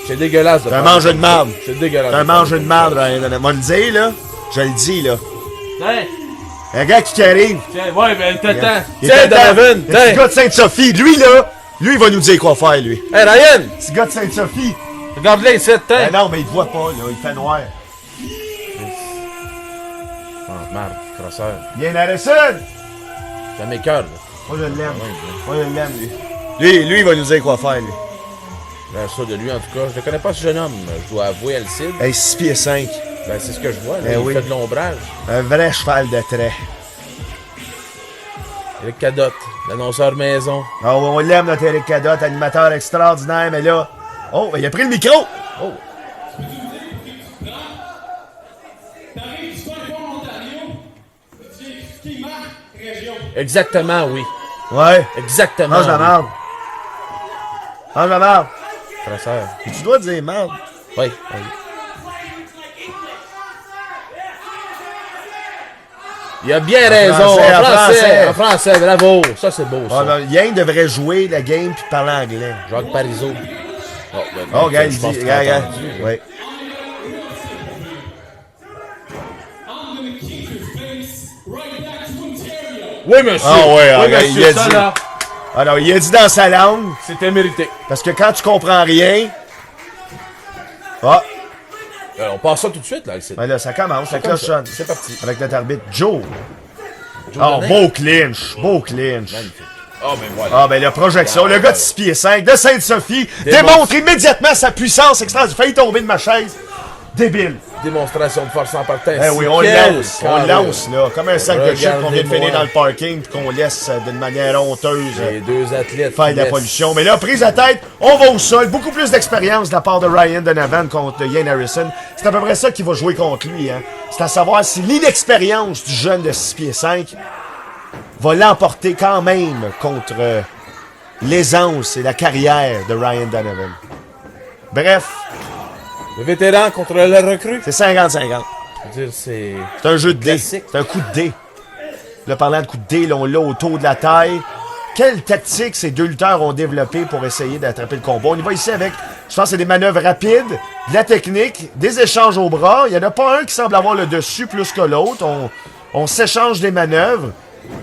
C'est dégueulasse.
C'est un mangeur de marde.
C'est dégueulasse.
C'est un mangeur de marde, moi le dire, là. Je le dis, là.
Tiens,
Un gars qui arrive.
tiens, ouais, ben t'attends.
Tiens, Donovan,
Le petit gars de Sainte-Sophie, lui, là, lui, il va nous dire quoi faire, lui.
Hey, Ryan!
Le petit gars de Sainte-Sophie.
Regarde-le ici,
Ben non, mais il te voit pas, là. Il fait noir.
Ah, merde, crosseur.
Bien Harrison!
Ça m'écoeure, là.
Moi, je l'aime. Moi, je l'aime, lui. Lui, il va nous dire quoi faire, lui.
Ben, ça, de lui, en tout cas. Je ne connais pas ce jeune homme. Je dois avouer, Alcide.
Hey, 6 pieds 5.
Ben, c'est ce que je vois, là.
Ben
Il
oui.
fait de l'ombrage.
Un vrai cheval de trait.
Eric Cadotte, l'annonceur maison.
Oh, on l'aime, notre Eric Cadotte, animateur extraordinaire, mais là... Oh, ben, il a pris le micro!
Oh! Exactement, oui.
Ouais.
Exactement.
Mange la
oui.
merde. Mange la merde.
Crosseur.
Tu dois dire merde.
Oui. Oui. Il a bien raison.
français,
En français, bravo. Ça, c'est beau, ça.
Ah, ben, Yang devrait jouer la game puis parler anglais.
Jacques Parizeau. Oh, ben,
Oh, gars, il
je pense
dit...
que t'as
Gars,
entendu.
oui.
Oui, monsieur.
Ah ouais,
oui,
regarde,
monsieur,
il a
ça,
dit.
là,
Alors, il a dit dans sa langue,
c'était mérité.
parce que quand tu comprends rien... Ah,
On passe ça tout de suite, là, Alcide.
ben là, ça commence, ça
Comme
cloche
ça.
sonne.
C'est parti.
Avec notre arbitre, Joe.
Joe
Oh,
Denain.
beau clinch, beau clinch.
Magnifique. Ah, ben voilà.
Ah, ben la projection, le gars de 6 pieds 5 de Sainte-Sophie démontre immédiatement sa puissance extraordinaire. J'ai failli tomber de ma chaise. Débile.
Démonstration de force en partant.
Eh oui, on
Quel
lance,
carré.
on lance, là, comme un sac de shit qu'on vient de finir
Regardez-moi.
dans le parking puis qu'on laisse d'une manière honteuse
Les deux athlètes.
faire
qui
de la
laissent-
pollution. Mais là, prise à tête, on va au sol. Beaucoup plus d'expérience de la part de Ryan Donovan contre Ian Harrison. C'est à peu près ça qui va jouer contre lui. Hein. C'est à savoir si l'inexpérience du jeune de 6 pieds 5 va l'emporter quand même contre l'aisance et la carrière de Ryan Donovan. Bref,
Le vétéran contre le recrue.
c'est 50-50.
Je veux dire, c'est...
C'est un jeu de dés.
Classique.
C'est un coup de dés. Là, parlant de coup de dés, là, on l'a autour de la taille. Quelle tactique ces deux lutteurs ont développé pour essayer d'attraper le combat? On y va ici avec, je pense, c'est des manœuvres rapides, de la technique, des échanges au bras. Il n'y en a pas un qui semble avoir le dessus plus que l'autre. On s'échange des manœuvres.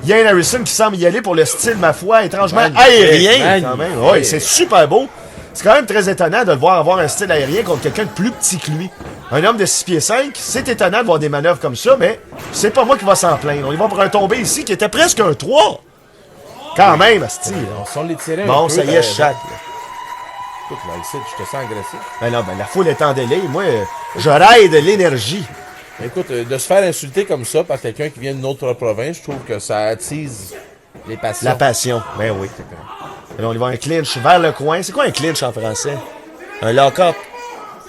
Ian Harrison qui semble y aller pour le style, ma foi, étrangement
Magnifique,
aérien. Quand
magnifique.
même. Oui, c'est super beau. C'est quand même très étonnant de le voir avoir un style aérien contre quelqu'un de plus petit que lui. Un homme de 6 pieds 5, c'est étonnant de voir des manœuvres comme ça, mais c'est pas moi qui va s'en plaindre. On y va pour un tombé ici qui était presque un 3. Quand même, asti.
On s'en les tirait un
Bon,
peu,
ça y est, je chatte.
Écoute, là, ici, je te sens agressif.
Ben non, ben la foule est en délai. Moi, je raille de l'énergie.
Écoute, de se faire insulter comme ça par quelqu'un qui vient d'une autre province, je trouve que ça attise les passions.
La passion. Ben oui. Et là, on y va un clinch vers le coin. C'est quoi un clinch en français? Un lock-up.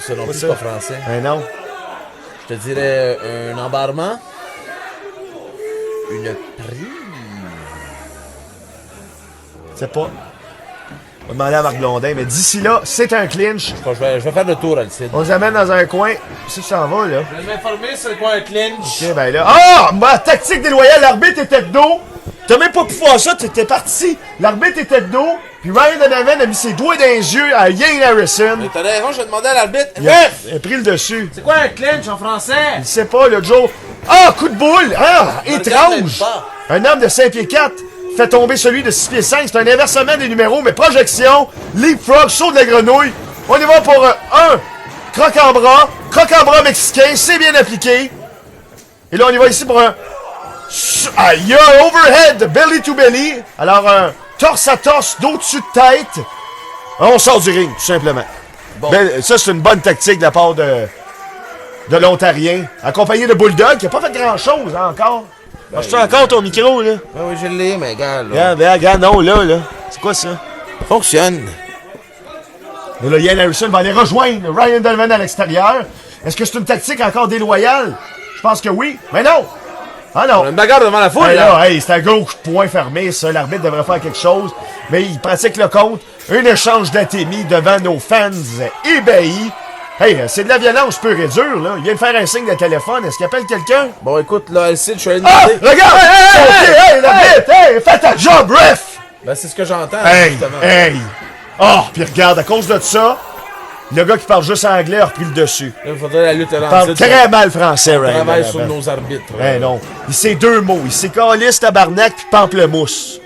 Ça non plus,
ça?
c'est pas français.
Un nom?
Je te dirais un embarrement. Une prise.
C'est pas. On va demander à Marc Blondin, mais d'ici là, c'est un clinch.
Je vais faire le tour, Alcide.
On les amène dans un coin. Si tu s'en vas, là.
Je vais m'informer sur quoi un clinch.
Ok, ben là. Ah! Ma tactique déloyale, l'arbitre était de dos. T'as même pas pu faire ça, t'étais parti. L'arbitre était de dos, puis Ryan Donovan a mis ses doigts dans les yeux à Yane Harrison.
Mais t'as raison, je vais demander à l'arbitre.
Il a pris le dessus.
C'est quoi un clinch en français?
Il sait pas, le Joe. Ah, coup de boule! Ah, étrange!
pas.
Un homme de 5 pieds 4 fait tomber celui de 6 pieds 5. C'est un inversement des numéros, mais projection, leapfrog, saut de la grenouille. On y va pour un croc-en-bras mexicain, c'est bien appliqué. Et là, on y va ici pour un... Aïe, overhead, belly to belly. Alors, un torse à torse, dos dessus de tête. On sort du ring, tout simplement.
Bon.
Ça, c'est une bonne tactique de la part de l'Ontarien, accompagné de Bulldog, qui a pas fait grand-chose hein, encore. As-tu encore ton micro, là?
Ah oui, je l'ai, mais regarde, là.
Regarde, non, là. C'est quoi ça?
Fonctionne.
Et là, Ian Harrison va aller rejoindre Ryan Donovan à l'extérieur. Est-ce que c'est une tactique encore déloyale? Je pense que oui, mais non! Ah non!
On a une bagarre devant la foule,
Hey,
là.
là, hey, c'est un gros coup de poing fermé, ça. L'arbitre devrait faire quelque chose. Mais il pratique le compte. Un échange d'atémie devant nos fans ébahis. Hey, c'est de la violence pure et dure, là. Il vient de faire un signe de téléphone. Est-ce qu'il appelle quelqu'un?
Bon, écoute, là, Alcide, je suis allé
Ah!
demander.
Regarde! Hey, l'arbitre! Hey, fais ta job, ref!
Ben, c'est ce que j'entends,
Hey!
justement.
Hey! Oh, puis regarde, à cause de ça, le gars qui parle juste anglais a repris le dessus.
Là, il faudrait la lutte
Il parle
lancée.
très mal français, Ryan.
Travaille sur
Donovan.
nos arbitres.
Eh non. Il sait deux mots. Il sait calice, tabarnak, puis pamplemousse.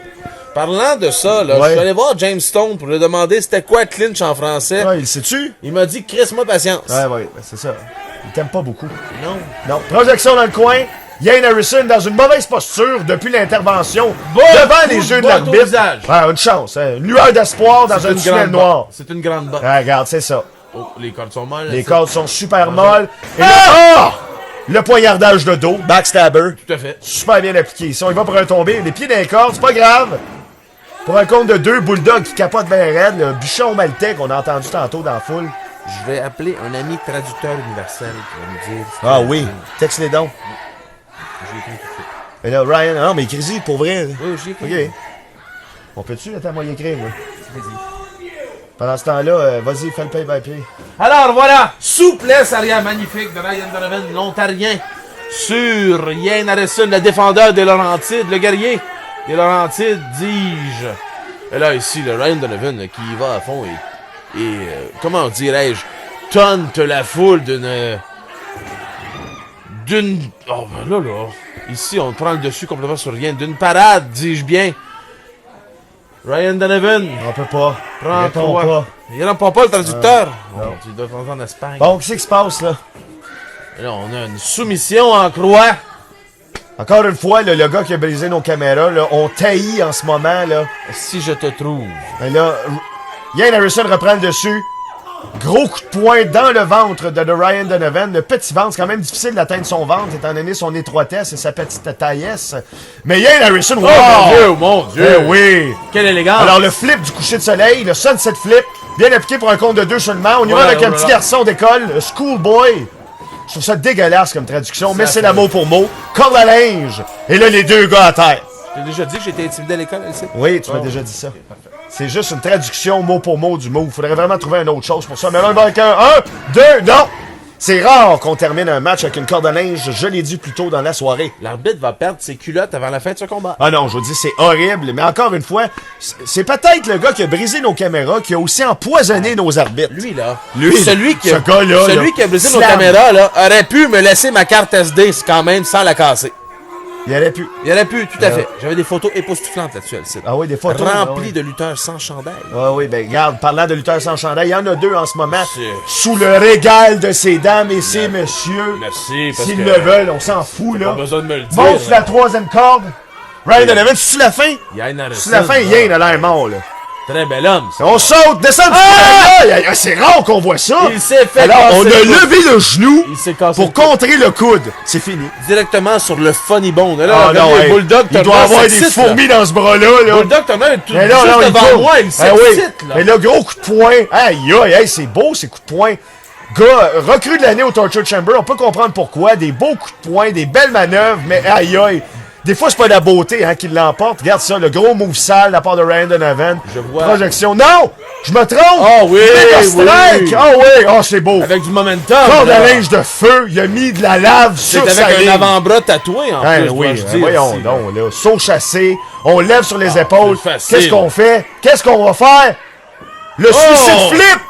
Parlant de ça, là,
Ouais.
je suis allé voir James Stone pour lui demander c'était quoi clinch en français.
Ouais, il sait-tu?
Il m'a dit, Chris, moi patience.
Ouais, ben, c'est ça. Il t'aime pas beaucoup.
Non.
Non. Projection dans le coin. Yane Harrison dans une mauvaise posture depuis l'intervention devant les yeux de
botte au
l'arbitre.
visage.
Ouais, une chance. Hein. Une lueur d'espoir dans un
une
tunnel
grande
noir.
botte. C'est une grande botte.
Ouais, regarde, c'est ça.
Oh, les cordes sont molles.
Les
ça.
cordes sont super molles. Et là, ah! Le poignardage de dos, backstabber.
Tout à fait.
Super bien appliqué. Si on y va pour un tombé, les pieds dans les cordes, c'est pas grave. Pour un compte de 2, Bulldog qui capote bien raide, le Bichon Maltais qu'on a entendu tantôt dans la foule.
Je vais appeler un ami traducteur universel qui va nous dire.
Ah oui, texte les dons.
J'ai écrit tout de suite.
Et là, Ryan, non, mais écris-y pour vrai. là.
Oui, j'ai écrit.
OK. On peut-tu, là, t'as moyen écrire, moi? Pendant ce temps-là, vas-y, fais le pay-by-pay.
Alors voilà, souplesse arrière magnifique de Ryan Donovan, l'Ontarien, sur Ian Harrison, le défendeur des Laurentides, le guerrier des Laurentides, dis-je. Et là, ici, le Ryan Donovan qui y va à fond et comment dirais-je, tonte la foule d'une... Oh, ben là, ici, on prend le dessus complètement sur rien, d'une parade, dis-je bien. Ryan Donovan,
On peut pas.
prends
Réponds
toi.
pas.
Il répond pas le traducteur. Oh, tu dois entendre en Espagne.
Bon, qu'est-ce qui se passe, là?
Et là, on a une soumission en croix.
Encore une fois, là, le gars qui a brisé nos caméras, là, on taillit en ce moment, là.
Si je te trouve.
Mais là, Ian Harrison reprend le dessus. Gros coup de poing dans le ventre de Ryan Donovan. Le petit ventre, c'est quand même difficile d'atteindre son ventre, étant donné son étroitesse et sa petite taillesse. Mais Ian Harrison,
Oh mon Dieu, mon Dieu.
Eh oui!
Quelle élégance.
Alors, le flip du coucher de soleil, le sunset flip, bien appliqué pour un compte de 2 seulement. On y va
Voilà,
avec un
voilà.
petit garçon d'école, un schoolboy. Je trouve ça dégueulasse comme traduction, mais c'est la mot pour mot. Corde à linge. Et là, les deux gars à terre.
J'ai déjà dit que j'étais intimidé à l'école, elle sait.
Oui, tu m'as déjà dit ça. C'est juste une traduction mot pour mot du mot. Il faudrait vraiment trouver une autre chose pour ça. Mais là, on va avec un 2, non! C'est rare qu'on termine un match avec une corde à linge, je l'ai dit plus tôt dans la soirée.
L'arbitre va perdre ses culottes avant la fin de ce combat.
Ah non, je vous dis, c'est horrible. Mais encore une fois, c'est peut-être le gars qui a brisé nos caméras qui a aussi empoisonné nos arbitres.
Lui, là.
Lui,
celui qui
ce
a,
gars-là,
celui
là,
qui a brisé nos
slam.
caméras, là, aurait pu me laisser ma carte SD, quand même, sans la casser.
Il aurait pu.
Il aurait pu, tout à fait. J'avais des photos époustouflantes là-dessus, elle sait.
Ah oui, des photos.
Remplies
ah oui.
de lutteurs sans chandail.
Ah oui, ben regarde, parlant de lutteurs sans chandail, il y en a 2 en ce moment.
C'est-
Sous le régal de ces dames et ces messieurs.
Merci, parce
S'ils
que...
le veulent, on s'en fout, là.
Pas besoin de me le dire.
Monte sur la 3e corde. Ryan Donovan, c'est la fin?
Yann Harrison,
C'est la fin, Yann a l'air mort, là.
Très bel homme. ça.
On saute, descend du là. C'est rare qu'on voit ça.
Il s'est fait
Alors, on
casser
a
le coude.
levé le genou
Il s'est cassé
pour
le coude.
contrer le coude. C'est fini.
Directement sur le funny bone. Là,
Ah
regarde,
non,
le
hey,
Bulldog
il doit avoir des
s'excite, là.
fourmis dans ce bras-là, là.
Bulldog Turner est tout
Mais là,
juste
il
devant
court.
moi, il
Ah oui.
s'excite, là.
Mais le gros coup de poing. Aïe, aïe, aïe, c'est beau ces coups de poing. Gars, recrue de l'année au Torture Chamber, on peut comprendre pourquoi. Des beaux coups de poing, des belles manœuvres, mais aïe, aïe. Des fois, c'est pas la beauté hein, qui l'emporte. Regarde ça, le gros move sale de la part de Ryan Donovan.
Je vois-
Projection. Non! Je me trompe?
Ah oui,
Mega strike!
oui.
Ah oui, ah c'est beau.
Avec du momentum.
Corde à
là.
linge de feu, il a mis de la lave
C'est
sur sa
avec
ligne.
un avant-bras tatoué en
Hein,
plus.
oui,
dois-je dire,
voyons
aussi.
donc, là. Saut chassé, on lève sur les épaules.
c'est facile.
Qu'est-ce qu'on fait? Qu'est-ce qu'on va faire? Le suicide flip!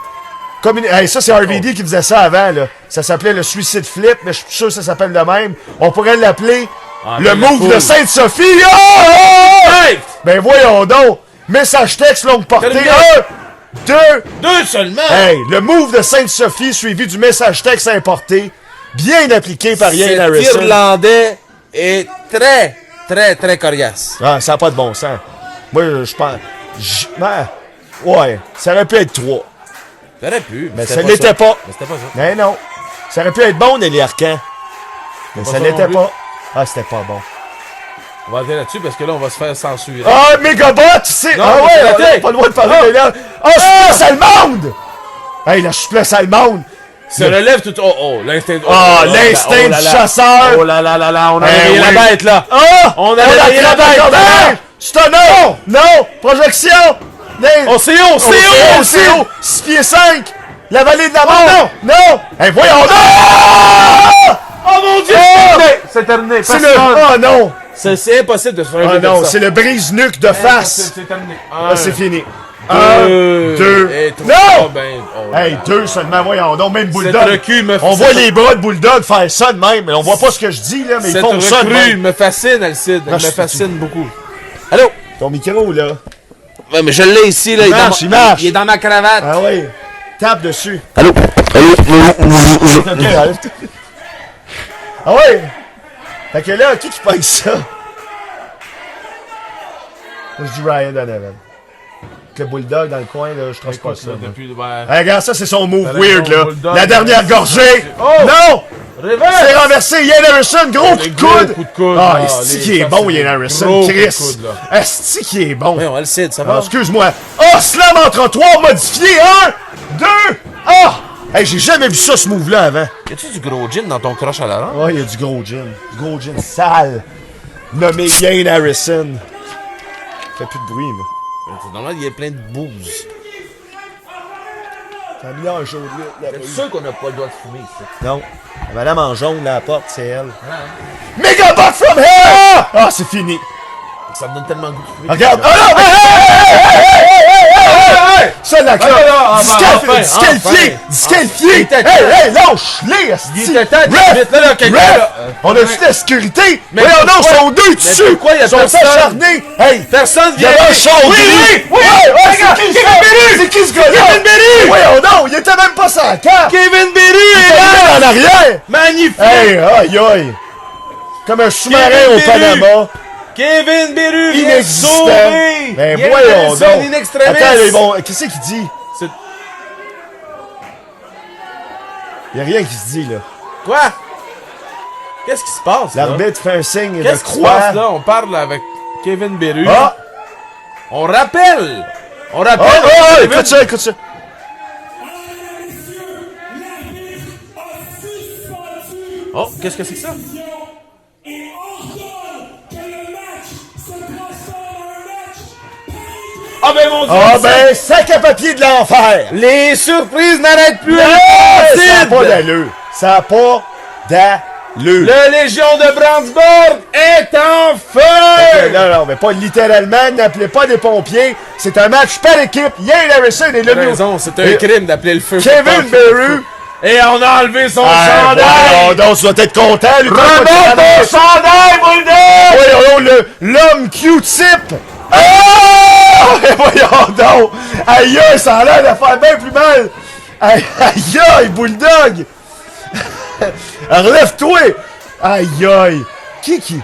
Comme hey, ça, c'est RVD qui faisait ça avant, là. Ça s'appelait le suicide flip, mais je suis sûr que ça s'appelle de même. On pourrait l'appeler le
ben, la
move de
foule.
Sainte-Sophie. Oh!
Hey!
Ben voyons donc! Message texte longue portée.
Terminé.
1, 2.
2 seulement!
Hey, le move de Sainte-Sophie suivi du message texte importé. Bien appliqué par Ian
Cet
Harrison.
Irlandais est très, très, très coriace.
Ah, ça n'a pas de bon sens. Moi, je pense. Ouais, ça aurait pu être 3.
Ça aurait pu.
Mais
c'était
ça l'était pas.
Mais c'était pas ça.
Mais non. Ça aurait pu être bon, Nelly Arcan. Mais
Pas
ça
ça
l'était
non plus.
pas. Ah, c'était pas bon.
On va aller là-dessus parce que là, on va se faire censurer.
Ah, Megabot, tu sais.
Non,
Ah
mais
ouais,
c'est
on
raté.
n'a pas le droit de parler de là. Ah, souplesse allemande! Hey, la souplesse allemande!
Se relève tout. Oh, l'instinct.
Ah,
oh,
l'instinct
oh
du
là là.
chasseur!
Oh là là là là, on a
Eh
réveillé
oui.
la bête là.
Ah!
On a réveillé la
attrape
bête.
corde à
Ah!
linge. C'est un non! Non! Projection!
On sait où,
On sait où! 6 pieds 5! La vallée de la mort! Non! Non! Hey, voyons donc!
Oh mon dieu!
Ah!
C'est terminé.
C'est le...
Personne.
Oh non!
C'est impossible de se faire
Ah non,
ça.
c'est le brise-nuque de face!
C'est terminé.
Ah, c'est fini.
2 et 3.
Non!
Ben, oh,
Hey, 2 seulement, voyons donc, même
Cette
Bulldog.
recrue me
On voit les bras de Bulldog faire ça de même, mais on voit pas ce que je dis, là, mais ils
Cette
font ça de
recrue
même.
me fascine, Alcide. Elle
Ah,
me
je-
fascine beaucoup. Allô?
Ton micro, là.
Ouais, mais je l'ai ici, là.
Il marche.
Il est dans ma cravate.
Ah oui. Tape dessus.
Allô?
Ok, arrête. Ah oui! Fait que là, qui paye ça? Moi, je dis Ryan Donovan. Avec le Bulldog dans le coin, là, je trouve pas ça. moi.
Depuis, ouais.
Hey, regarde, ça, c'est son move
T'as
weird,
raison,
là.
Bulldog.
La dernière gorgée.
Oh!
Non!
Reverse!
C'est renversé, Ian Harrison, gros coup
Les
de
gros
coude!
coups de coude.
Ah,
Ah,
est-ce
les-
qui est
ça,
bon,
c'est
Ian
des
Harrison,
gros coups de
Chris!
coude, là.
Est-ce qui est bon?
Voyons, Alcide, ça
Ah,
va?
excuse-moi. Oh, slam entre 3 modifié. 1, 2, ah! Hey, j'ai jamais vu ça, ce move-là, avant.
Y a-tu du gros gin dans ton croche à la langue?
Ouais, il y a du gros gin. Du gros gin sale. Nommé Ian Harrison. Fait plus de bruit, moi.
C'est normal, il y a plein de booze.
C'est un milliard chaud, là.
C'est sûr qu'on n'a pas le droit de fumer ici.
Non. La madame en jaune, là, à la porte, c'est elle. Megabot from hell! Ah, c'est fini.
Ça me donne tellement le goût de fumer.
Regarde. Ah non, mais... Hey! Ça, la clope.
Ah, enfin,
Disqualifié.
enfin.
Disqualifié.
Il était temps.
Hey, lâche-les, esti.
Il était temps,
Ref!
vite, là, quelqu'un,
Ref!
là.
On a-tu la sécurité?
Mais
Voyons donc,
pourquoi-
ils sont deux dessus.
pourquoi il y a
Ils sont
personne?
acharnés. Hey!
Personne
Il y
vient.
avait un char
Oui,
gris.
oui,
C'est qui ça? C'est qui ce gars-là?
Kevin Berry!
Voyons donc, il était même pas sur la carte.
Kevin Berry
Il
est là!
était en arrière.
Magnifique!
Hey, aïe, aïe. Comme un sous-marin
Kevin
au
Berry.
Panama.
Kevin Berry vient
Inexistant.
sauver!
Ben
Ian
voyons
Harrison
donc.
in extremis.
Attends, là, ils vont... Qu'est-ce qu'il dit?
C'est-
Il y a rien qui se dit, là.
Quoi? Qu'est-ce qui se passe, là?
L'arbitre fait un signe de
Qu'est-ce qui se
croix.
passe, là? On parle avec Kevin Berry.
Ah!
On rappelle! On rappelle!
Oh, oh,
Kevin-
écoute ça, écoute ça.
Oh, qu'est-ce que c'est que ça? Ah ben mon Dieu!
Ah ben, sac à papier de l'enfer!
Les surprises n'arrêtent plus!
Ça n'a
Alcide!
pas d'allure. Ça n'a pas d'allure.
Le Légion de Brandsburg est en feu!
Non, non, mais pas littéralement, n'appelez pas des pompiers. C'est un match par équipe. Ian Harrison est
T'as
le
raison, c'est un
Et-
crime d'appeler le feu.
Kevin Berry.
Et on a enlevé son
Ah,
chandail!
voyons donc, tu dois être content, lui.
Remonte ton chandail, Bulldog!
Voyons donc, l'homme Q-tip. Ah! Voyons donc. Aïe, aïe, ça a l'air de faire bien plus mal. Aïe, aïe, aïe, Bulldog. Relève-toi. Aïe, aïe. Qui?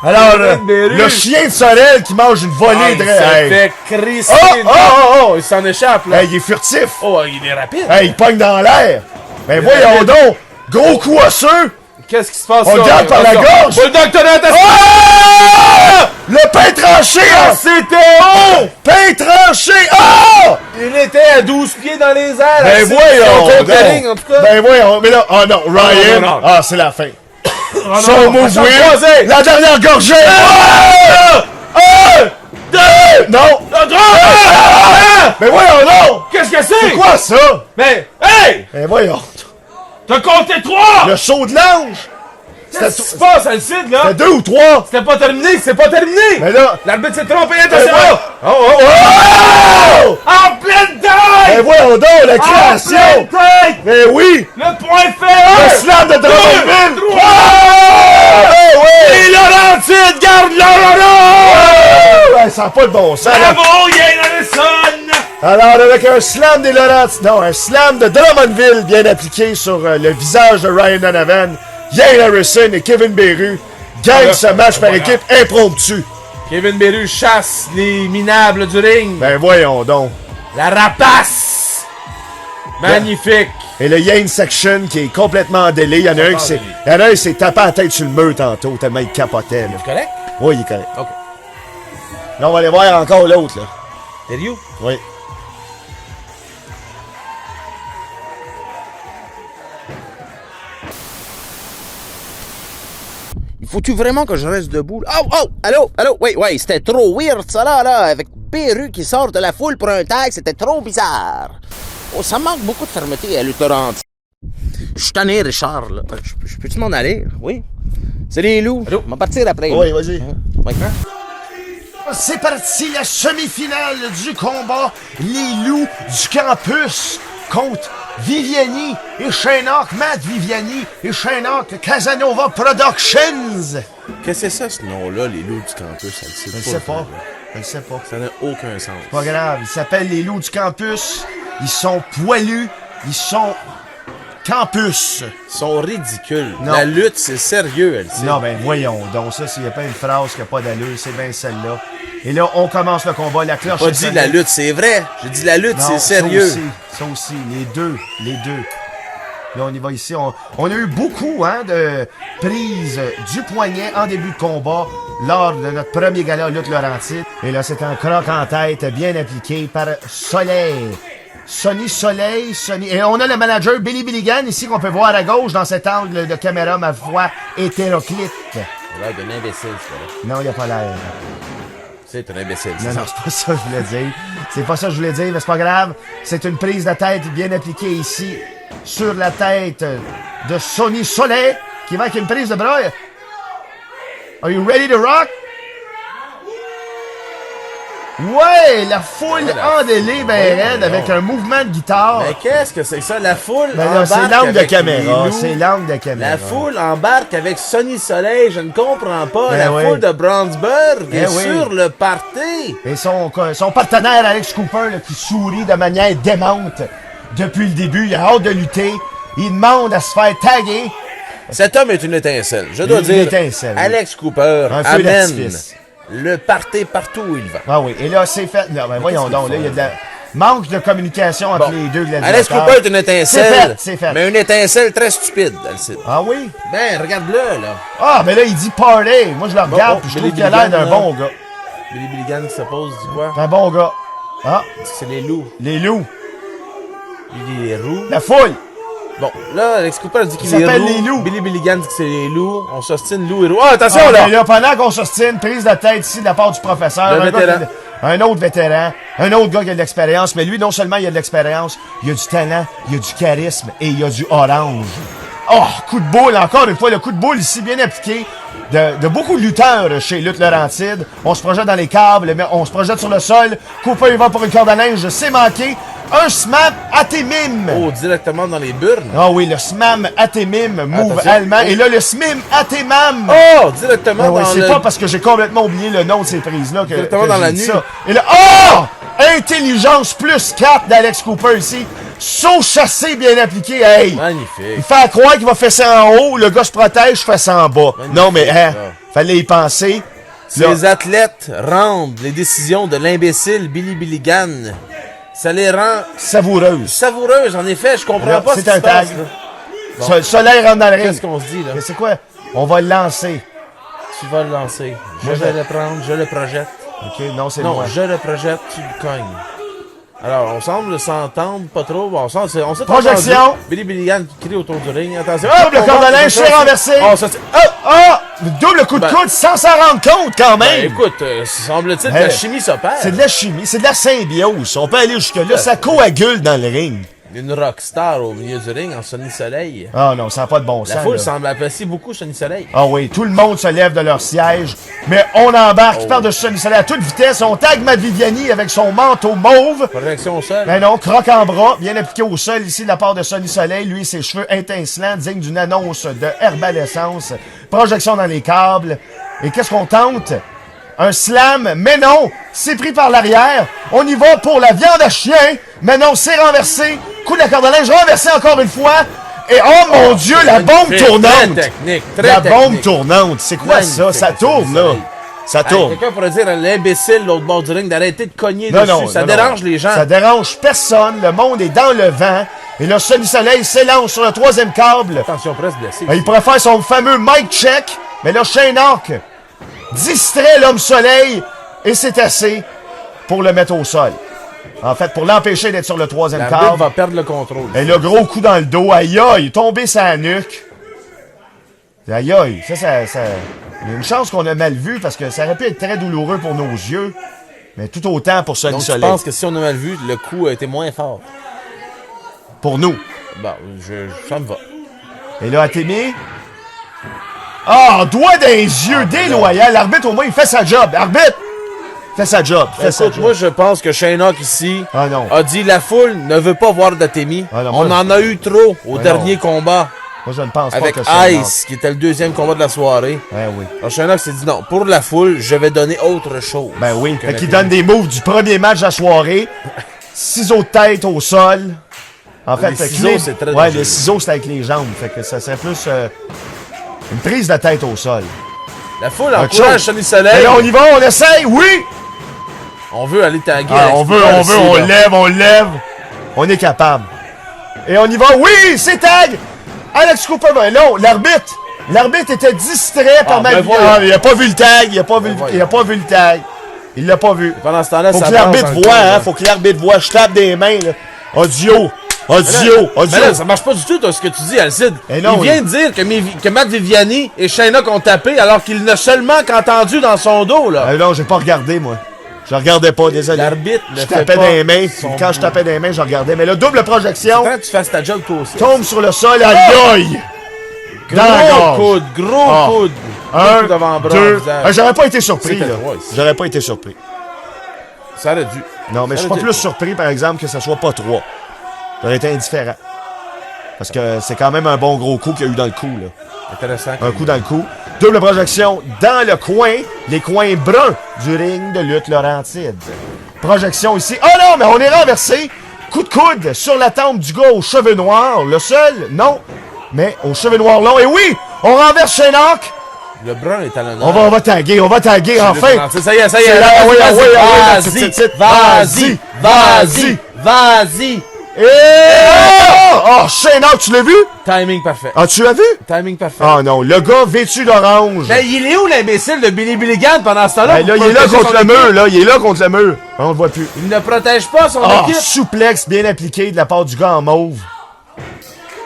Alors,
Berry.
le chien de Sorel qui mange une volée
Il
de...
se
Hey.
fait crisser.
Oh!
Il s'en échappe, là.
Hey, il est furtif.
Oh, il est rapide.
Hey, il pogne dans l'air. Ben voyons
rapide.
donc. Gros coup osseux.
Qu'est-ce qui se passe
On
là?
le garde par la gorge.
Bulldog, t'as attention!
Ah! Le pain tranché.
Ah, c'était haut!
Pain tranché. Ah!
Il était à 12 pieds dans les airs.
Ben
assis
voyons
contre
donc.
la ligne, en tout cas.
Ben voyons. Mais là, oh non, Ryan.
non, non.
Ah, c'est la fin.
Oh, non,
Son move
attention,
weird.
croisé.
La dernière gorgée. Ah! 1, 2, Non! Mais voyons donc!
Qu'est-ce que c'est?
C'est quoi ça?
Mais, hey!
Mais voyons.
T'as compté 3!
Le saut de l'ange!
Qu'est-ce qui se passe à le site, là?
C'était 2 ou 3?
C'était pas terminé, c'est pas terminé!
Mais là...
L'arbitre s'est trompé,
Mais
attention!
voyons. Oh!
En pleine tête!
Mais voyons donc, la
En
création!
pleine tête!
Mais oui!
Le point
Le
fait
slam de Drummondville!
3!
Oh, ouais!
Et Laurentide garde l'Aurora!
Ouais, ça n'a pas de bon sens. là.
Bravo, Yann Harrison!
Alors, avec un slam des Laurentides, non, un slam de Drummondville bien appliqué sur le visage de Ryan Donovan, Yann Harrison et Kevin Beru gagnent ce match par équipe impromptu.
Kevin Beru chasse les minables du ring.
Ben voyons donc.
La rapace! Magnifique!
Et le Yann Section qui est complètement délai. Il y en a un qui s'est tapé la tête sur le mur tantôt, tellement il capotait. Là.
Correct?
Oui, il est correct.
Ok.
Là, on va aller voir encore l'autre, là.
Sérieux?
Oui.
Faut-tu vraiment que je reste debout? Oh, allô, oui, c'était trop weird ça là, avec Beru qui sort de la foule pour un tag, c'était trop bizarre. Oh, ça manque beaucoup de fermeté à Lutte-Laurentides. Je suis tanné, Richard, là. Je peux-tu m'en aller? Oui. C'est les loups.
Allô?
On va partir après.
Oui, vas-y.
Oui.
C'est parti, la semi-finale du combat. Les loups du campus contre Viviani et Shane-Hawk, Matt Viviani et Shane-Hawk, Casanova Productions.
Qu'est-ce que c'est ça, ce nom-là, les loups du campus?
Je ne sais pas. Je ne sais pas.
Ça n'a aucun sens.
Pas grave. Ils s'appellent les loups du campus. Ils sont poilus. Ils sont campus.
Ils sont ridicules.
Non.
La lutte, c'est sérieux, elle sait.
Non, ben voyons donc. Ça, s'il n'y a pas une phrase qui n'a pas d'allure, c'est bien celle-là. Et là, on commence le combat. La cloche
J'ai pas
est
dit
sonnée.
la lutte, c'est vrai. J'ai dit la lutte,
Non,
c'est sérieux.
Ça aussi, les deux. Là, on y va ici. On a eu beaucoup de prises du poignet en début de combat lors de notre premier gala Lutte Laurentide. Et là, c'est un croc en tête bien appliqué par Soleil. Soleil. Et on a le manager Billy Billigan ici qu'on peut voir à gauche dans cet angle de caméra, ma foi, hétéroclite.
Il a l'air d'un imbécile, ça.
Non, il n'y a pas l'air.
C'est un imbécile,
Non,
c'est
non,
ça.
c'est pas ça que je voulais dire. C'est pas ça que je voulais dire, mais c'est pas grave. C'est une prise de tête bien appliquée ici sur la tête de Sonny Soleil qui va avec une prise de bras. Are you ready to rock? Ouais, la foule endélée ben raide avec un mouvement de guitare.
Mais qu'est-ce que c'est que ça? La foule
Ben là, c'est
embarque
l'angle de
avec
caméra.
les loups.
C'est l'angle de caméra.
La foule embarque avec Sonny Soleil, je ne comprends pas.
Ben
la
oui.
foule de Brownsburg est
oui.
sur le party.
Et son partenaire Alex Cooper là, qui sourit de manière démente depuis le début. Il a hâte de lutter. Il demande à se faire taguer.
Cet homme est une étincelle. Je dois
Une
dire,
étincelle, oui.
Alex Cooper
Un feu
amène
d'artifice.
le party partout où il va.
Ah oui, et là, c'est fait. Là, ben voyons donc, là, il y a de la... manque de communication entre les deux gladiateurs.
Alex Cooper est une étincelle.
C'est fait.
Mais une étincelle très stupide, Alcide.
Ah oui?
Ben, regarde-le, là.
Ah, mais là, il dit party. Moi, je le regarde,
bon,
puis je
Billy
trouve qu'il a l'air d'un
Billigan,
bon gars.
Billy Billigan qui s'oppose, dit quoi?
C'est un bon gars. Ah,
C'est les loups.
les loups.
Il dit les roues.
La foule.
Bon, là, Alex Cooper dit qu'il
Il
est
s'appelle
roux.
les loups.
Billy Billigan dit que c'est les loups. On s'ostine loups et roux. Ah, attention,
Ah,
là!
ben là, pendant qu'on s'ostine, prise de tête ici de la part du professeur.
Le
Un gars
vétéran.
un autre vétéran. Un autre gars qui a de l'expérience. Mais lui, non seulement il a de l'expérience, il a du talent, il a du charisme et il a du orange. Oh, coup de boule, encore une fois, le coup de boule ici bien appliqué de beaucoup de lutteurs chez Lutte Laurentide. On se projette dans les câbles, mais on se projette sur le sol. Cooper, il va pour une corde à linge, c'est manqué. Un smap à tes mimes.
Oh, directement dans les burnes.
Ah oui, le smam à tes mimes, move
Attention.
allemand. Et là, le smim à tes mam.
Oh, directement
Ah ouais,
dans
c'est
le...
pas parce que j'ai complètement oublié le nom de ces prises-là que
Directement
que
dans
j'ai
la
dit
nuit.
ça. Et là, oh! Intelligence plus 4 d'Alex Cooper ici. Saut chassé bien appliqué. Hey! Il
Magnifique.
fait croire qu'il va fesser en haut, le gars se protège, fesse en bas.
Magnifique,
Non, mais hein,
ça.
fallait y penser. Là,
Ces athlètes rendent les décisions de l'imbécile Billy Billigan. Ça les rend
savoureuse.
savoureuses, en effet. Je comprends
Là,
pas ce
c'est
qui se
un
passe,
tag.
là.
Le soleil rentre dans le ring.
Qu'est-ce qu'on se dit, là?
Mais c'est quoi? On va le lancer.
Tu vas le lancer.
Moi,
Je vais le prendre, je le projette.
OK, non, c'est
Non,
moi.
je le projette, tu le cognes. Alors, on semble s'entendre pas trop. Bon, on s'est
Projection.
entendu. Billy Billigan qui crie autour du ring. Attention.
Hop, le
on
corde à
va-
linge, c'est renversé.
On s'est...
Ah! Double coup de coude sans s'en rendre compte quand
Ben,
même.
écoute, semble-t-il que
Hey.
la chimie s'opère.
C'est de la chimie, c'est de la symbiose. On peut aller jusque-là. Ça coagule dans le ring.
Une rockstar au milieu du ring en Sonny Soleil.
Ah non, ça n'a pas de bon sens.
La foule
là.
semble apprécier beaucoup Sonny Soleil.
Ah oui, tout le monde se lève de leur siège. Mais on embarque, il part de Sonny Soleil à toute vitesse. On tag Matt Viviani avec son manteau mauve.
Projection au sol.
Ben non, croque en bras, bien appliqué au sol ici de la part de Sonny Soleil. Lui, ses cheveux étincelants, dignes d'une annonce de Herbalescence. Projection dans les câbles. Et qu'est-ce qu'on tente? Un slam, mais non, c'est pris par l'arrière. On y va pour la viande à chien, mais non, c'est renversé. Coup de la corde à linge, renversé encore une fois. Et oh mon Dieu, la bombe
Très
tournante!
technique, très
La
technique.
bombe tournante, c'est quoi ça?
Magnifique,
Ça tourne, là.
Soleil.
Ça
Hey,
tourne.
quelqu'un pourrait dire à l'imbécile l'autre bord du ring d'arrêter de cogner
Non,
dessus.
non,
Ça
non,
dérange
non.
les gens.
Ça dérange personne. Le monde est dans le vent. Et là, Sonny Soleil s'élance sur le troisième câble.
Attention, presque blessé.
Il pourrait faire son fameux mic check. Mais là, Shane Hawk distrait l'homme soleil. Et c'est assez pour le mettre au sol. En fait, pour l'empêcher d'être sur le troisième
L'arbitre
câble.
va perdre le contrôle.
Et le gros coup dans le dos. Aïe aïe, tombé sa nuque. Aïe aïe, ça. Il y a une chance qu'on a mal vu parce que ça aurait pu être très douloureux pour nos yeux. Mais tout autant pour Sonny
Donc, je
Soleil.
pense que si on a mal vu, le coup a été moins fort.
Pour nous.
Bon, ça me va.
Et là, Athémie. Ah, doigt dans les yeux, déloyal. L'arbitre, au moins, il fait sa job. Arbitre! Fait sa job. Fait sa
Écoute,
job.
moi, je pense que Shane Hawk ici
Ah non.
a dit la foule ne veut pas voir d'Athémie.
Ah non,
On
moi,
en a eu trop au
Ah
dernier
non.
combat
Moi, je ne pense
avec
pas que ça.
Ice, qui était le deuxième combat de la soirée.
Ben oui.
Alors Shane Hawk s'est dit non, pour la foule, je vais donner autre chose.
Ben oui.
que
Fait qu'il
l'Athémie.
donne des moves du premier match de la soirée. Ciseaux de tête au sol. En fait,
Les
fait que
ciseaux,
les-
c'est très
Ouais,
dangereux.
les ciseaux, c'est avec les jambes. Fait que ça serait plus une prise de tête au sol.
La foule
Autre
encourage
chose.
Sonny
Et
Soleil.
là, on y va, on essaye, oui!
On veut aller taguer.
Ah,
Alex
on veut,
Cooper
on
ici,
veut, on
là.
lève, on lève. On est capable. Et on y va. Oui, c'est tag! Alex Cooper, ben non, l'arbitre. L'arbitre était distrait par
ben
ma
voyons.
Ah, il a pas vu le tag, il a pas vu,
Ben
il a pas vu le tag. Il l'a pas vu.
Pendant ce temps-là,
Faut
ça
que l'arbitre
avance
voit,
encore,
hein,
là.
faut que l'arbitre voit. Je tape des mains, là. Audio, audio,
Mais
audio.
là, ça marche pas du tout, toi, ce que tu dis, Alcide.
Eh non,
il vient de dire que Matt Viviani et Shane Hawk ont tapé alors qu'il n'a seulement qu'entendu dans son dos, là.
Non, j'ai pas regardé, moi. Je regardais pas, désolé.
L'arbitre ne
Je
fait
tapais
pas
des mains,
son
puis quand je tapais des mains, je regardais. Mais là, double projection,
Quand tu fasses ta job, toi aussi.
tombe sur le sol, aïe aïe! Dans la
Gros
gorge.
coude, gros
Ah.
coude. Gros
Un,
coup d'avant-bras,
deux.
visage.
Ah, j'aurais pas été surpris,
C'était
là.
drôle, ça.
J'aurais pas été surpris.
Ça aurait dû.
Non, mais je suis pas
aurait dû.
plus surpris, par exemple, que ça soit pas 3. J'aurais été indifférent. Parce que c'est quand même un bon gros coup qu'il y a eu dans le coup, là.
Intéressant.
Un coup dans le coup. Double projection dans le coin, les coins bruns du ring de lutte Laurentide. Projection ici. Oh non, mais on est renversé. Coup de coude sur la tempe du gars aux cheveux noirs. Le seul, non. Mais aux cheveux noirs longs. Et oui, on renverse Shane Hawk.
Le brun est à l'honneur.
On va taguer enfin.
Ça y est, ça y est.
C'est là, oui,
Vas-y,
oui,
vas-y,
vas-y,
vas-y, vas-y.
Et... Oh, Shane Hawk, tu l'as vu?
Timing parfait.
Ah, tu l'as vu?
Timing parfait.
Ah non, le gars vêtu d'orange.
Ben, il est où l'imbécile de Billy Billigan pendant ce temps-là?
Ben, là,
pour
il est là
protéger
contre
son
le mur,
équipe?
là. Il est là contre le mur. Ah, on le voit plus.
Il ne protège pas son
Ah,
équipe.
souplex bien appliqué de la part du gars en mauve.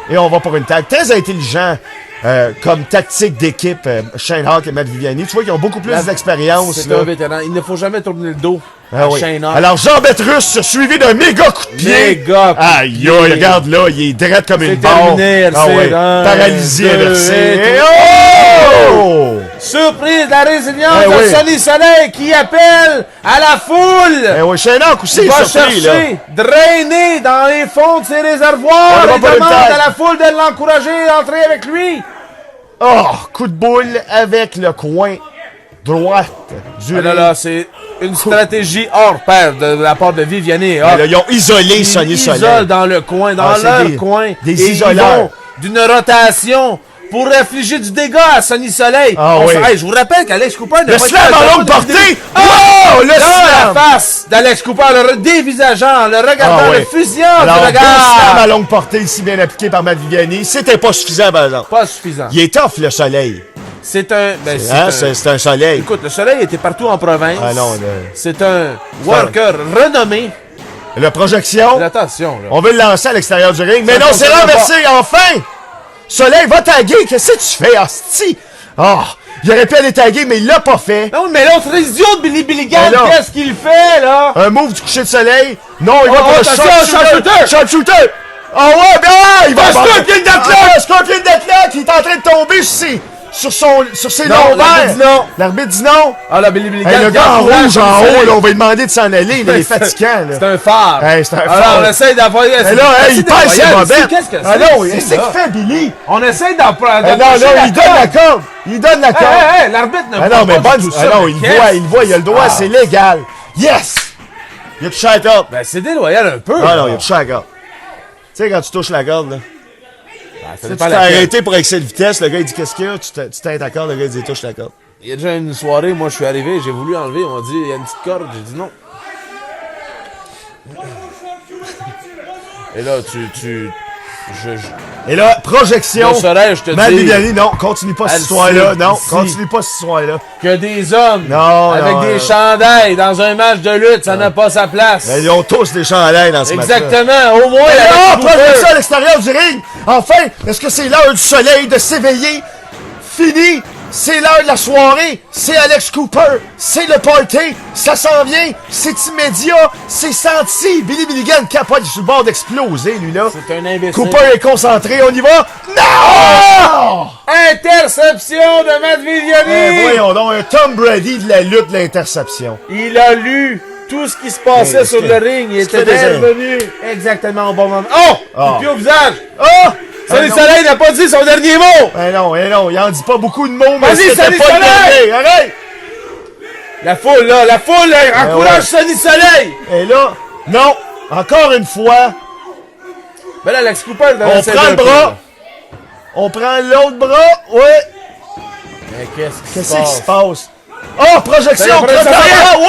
Et on va pour une tag. Très intelligent comme tactique d'équipe, Shane Hawk et Matt Viviani. Tu vois qu'ils ont beaucoup plus d'expérience.
C'est
là.
un vétéran. Il ne faut jamais tourner le dos
Ah
à
oui.
Shane Hawk.
Alors, Jean Russe suivi d'un méga coup de pied.
Méga coup de
Aïe,
pied.
aïe, regarde là, il est direct comme une
C'est
barre.
terminé,
Ah
Alcide.
ouais.
Un,
Paralysé,
deux,
inversé.
et
Et oh!
Surprise de la résilience
Eh
de
oui.
Sonny Soleil qui appelle à la foule.
Eh oui, Shane Hawk aussi
Il
est
va
surpris, là.
chercher, drainer dans les fonds de ses réservoirs
On va
et
pas le
demande
tag.
à la foule de l'encourager à entrer avec lui.
Oh, coup de boule avec le coin droite du
Ah là
ring.
là, c'est une stratégie hors pair de la part de Viviani.
Ben là, ils ont isolé Sonny
Ils
Soleil.
isolent dans le coin, dans
Ah, c'est
leur
des-
coin.
des
et ils
isoleurs.
vont d'une rotation pour infliger du dégât à Sonny Soleil.
Ah oui.
Hey, je vous rappelle qu'Alex Cooper n'a
Le
pas
slam
été
à longue
dans
portée!
Oh!
Oh, le
Dans
slam!
la face d'Alex Cooper, le dévisageant, le regardant,
Ah
le
oui.
fusillant
Alors,
du
deux slams à
regard.
longue portée ici bien appliqué par Matt Viviani. C'était pas suffisant, par exemple.
Pas suffisant.
Il est tough, le soleil.
C'est un... Ben, c'est
Hein,
un-
c'est un soleil.
Écoute, le soleil était partout en province.
Ah non,
C'est un worker renommé.
la projection,
Mais attention, là.
on veut le lancer à l'extérieur du ring. Mais
Ça
non, c'est
fonctionne
renversé, enfin! Soleil, va taguer. Qu'est-ce que tu fais, hostie? Ah! Il aurait pu aller taguer, mais il l'a pas fait.
Non, mais l'autre idiot de Billy Billigan,
Ben là.
qu'est-ce qu'il fait, là?
Un move du coucher de soleil. Non, il va
Oh,
pour le
attention,
sharpshooter. Sharpshooter. Ah ouais, bien, il va...
Scorpion Deathlock!
Ah, Scorpion Deathlock, il est en train de tomber sur ses
Non,
lombaires.
l'arbitre dit non.
L'arbitre dit non.
Ah, là, Billy Billigan.
Hey, le
il
gars en
encourage
rouge, en
Sonny
haut,
Soleil.
là, on va lui demander de s'en aller. Là, il est fatigant. Là.
C'est un phare.
Hey, c'est un
Alors,
phare.
on essaye d'envoyer...
Mais là, hey, il perd ses bobettes.
Qu'est-ce que c'est?
Ah non,
ici,
qu'est-ce
là?
qu'il fait, Billy?
On essaye d'apprendre.
Ah non, il donne la corde. Il donne la corde.
Hey, l'arbitre ne
Ah
prend
non, mais
pas
bonne.
du tout
Ah
ça.
non,
mais
il
qu'est-ce-
voit, il a le droit, c'est légal. Yes! Il a touché la corde.
Ben, c'est déloyal un peu.
Ah non, il a touché la corde. Tu sais, quand tu touches la corde, là.
Ça
Tu
dépend
t'es
laquelle.
arrêté pour excès de vitesse, le gars il dit qu'est-ce qu'il y a, tu t'arrêtes la corde, le gars il dit touche la corde.
Il y a déjà une soirée, moi je suis arrivé, j'ai voulu enlever, on m'a dit il y a une petite corde, j'ai dit non. Et là,
Et là, projection.
Mon soleil, je te
Mal
dis
Bibiani, non, continue pas cette
Elle
histoire-là.
sait,
Non,
ici.
continue pas cette histoire-là.
que des hommes
Non,
avec
non,
des chandails dans un match de lutte, ça n'a pas sa place.
Ils ont tous des chandails dans ce match-là.
Exactement, au moins.
Et
avec
là,
Cooper.
projection à l'extérieur du ring. Enfin, est-ce que c'est l'heure du soleil de s'éveiller? Fini. C'est l'heure de la soirée, c'est Alex Cooper, c'est le party, ça s'en vient, c'est immédiat, c'est senti. Billy Billigan capote, il est sur le bord d'exploser, lui là.
C'est un imbécile.
Cooper est concentré, on y va. Non!
Interception de Matt Viviani.
Voyons donc, un Tom Brady de la lutte, de l'interception.
Il a lu tout ce qui se passait
Mais
sur
c'est-
le ring. Il
c'est
était
des-
revenu exactement au bon moment. Oh!
Ah.
Un pied au visage.
Oh!
Sonny
non.
Soleil n'a pas dit son dernier mot.
Ben non, il en dit pas beaucoup de mots, mais
Vas-y,
c'était
Sonny
pas le
Soleil!
dernier. Arrête!
La foule, là, encourage
ouais.
Sonny Soleil.
Et là, non, encore une fois,
Ben là, Alex Cooper,
on prend le bras, on prend l'autre bras, ouais.
Mais qu'est-ce
Qu'est-ce qui se passe? Oh, projection!
Ça y est,
projection.
ça y est.
Ouais!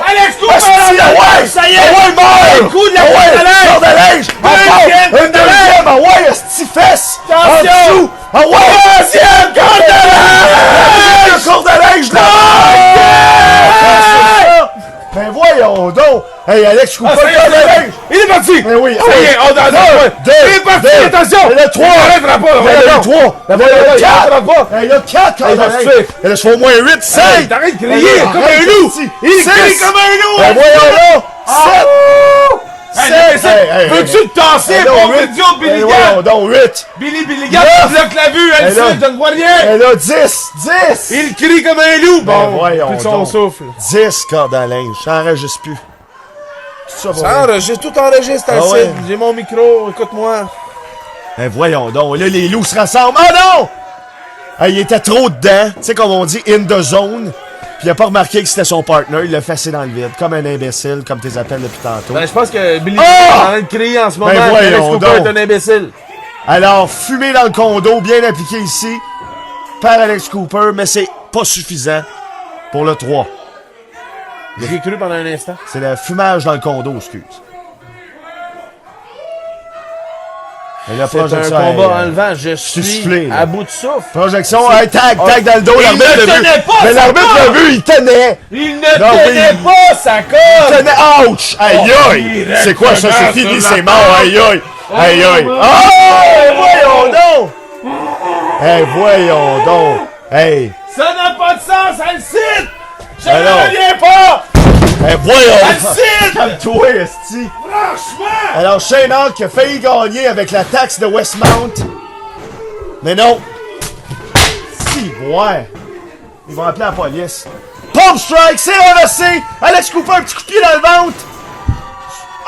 Alex Cooper!
Asti, ouais!
Ça y est!
Ah ouais, mort!
Un coup de la
Ah ouais,
corde à linge!
corde à linge! Encore!
Deuxième
Une
corde à
deuxième! Ah ouais, asti, fesse!
Attention!
En dessous! Ah ouais!
Deuxième corde à linge!
La corde à linge, là! Ben voyons donc! Hey, Alex Cooper,
Ah, ça y est,
corde à linge!
Il est parti!
Ben oui!
Ça y est, on a
deux,
Il est parti,
deux,
attention!
il y en a trois.
Il n'arrêtera pas,
Il y en a
voyons.
trois!
Ben
Il y en a
voyons, il
quatre!
n'arrêtera pas.
Il y en a quatre cordes
Il va
à
se
linge!
tuer.
Il en faut au moins 8, 5!
Hey, t'arrêtes de crier comme un loup! Il crie comme un loup!
Ben voyons là! 7!
Hey, mais veux-tu te tasser, pauvre idiot de Billy Gunn?
Voyons donc, 8!
Billy Gunn,
Neuf.
tu bloques la vue, elle
Et là.
suit, je ne vois rien!
Et là, 10! 10!
Il crie comme un loup!
Ben
Bon,
voyons
plus de son
donc.
souffle.
10 cordes à linge, ça enregistre plus. Tout ça pour
Ça
rien.
enregistre, tout enregistre,
Ah ouais.
J'ai mon micro, écoute-moi.
Ben voyons donc, là, les loups se rassemblent. Oh non! Ah, il était trop dedans, tu sais, comme on dit, in the zone. Puis il a pas remarqué que c'était son partner, il l'a fessé dans le vide, comme un imbécile, comme tu les appelles depuis tantôt.
Ben, je pense que Billy
Ah!
est en train de crier en ce moment.
Ben,
que Alex
voyons
Cooper
donc.
est un imbécile.
Alors, fumé dans le condo, bien appliqué ici, par Alex Cooper, mais c'est pas suffisant pour le 3.
J'ai cru pendant un instant.
C'est le fumage dans le condo, excuse. Et la
C'est un
projection,
combat enlevant. Je suis
soufflé, là.
à bout de souffle.
Projection, hey, tag dans le dos,
Il
l'arbitre
ne
l'a vu.
tenait pas
Mais
sa
l'arbitre l'a
corde.
vu, il tenait.
Il ne
Non,
tenait
oui.
pas sa
Il
corde.
tenait, ouch! Aïe aïe! C'est quoi ça? C'est fini, c'est mort, aïe aïe! Aïe aïe! Oh! Voyons donc! Hey, voyons donc! Hey!
Ça n'a pas de sens, elle cite. Je
Alors.
ne reviens pas.
Hey, voyons!
Elle cite.
Calme-toi, esti!
Franchement.
Alors, Shane Hawk qui a failli gagner avec la taxe de Westmount. Mais non! Si, ouais! Ils vont appeler la police. Pump strike, c'est RLC! Alex Cooper, un petit coup de pied dans le ventre!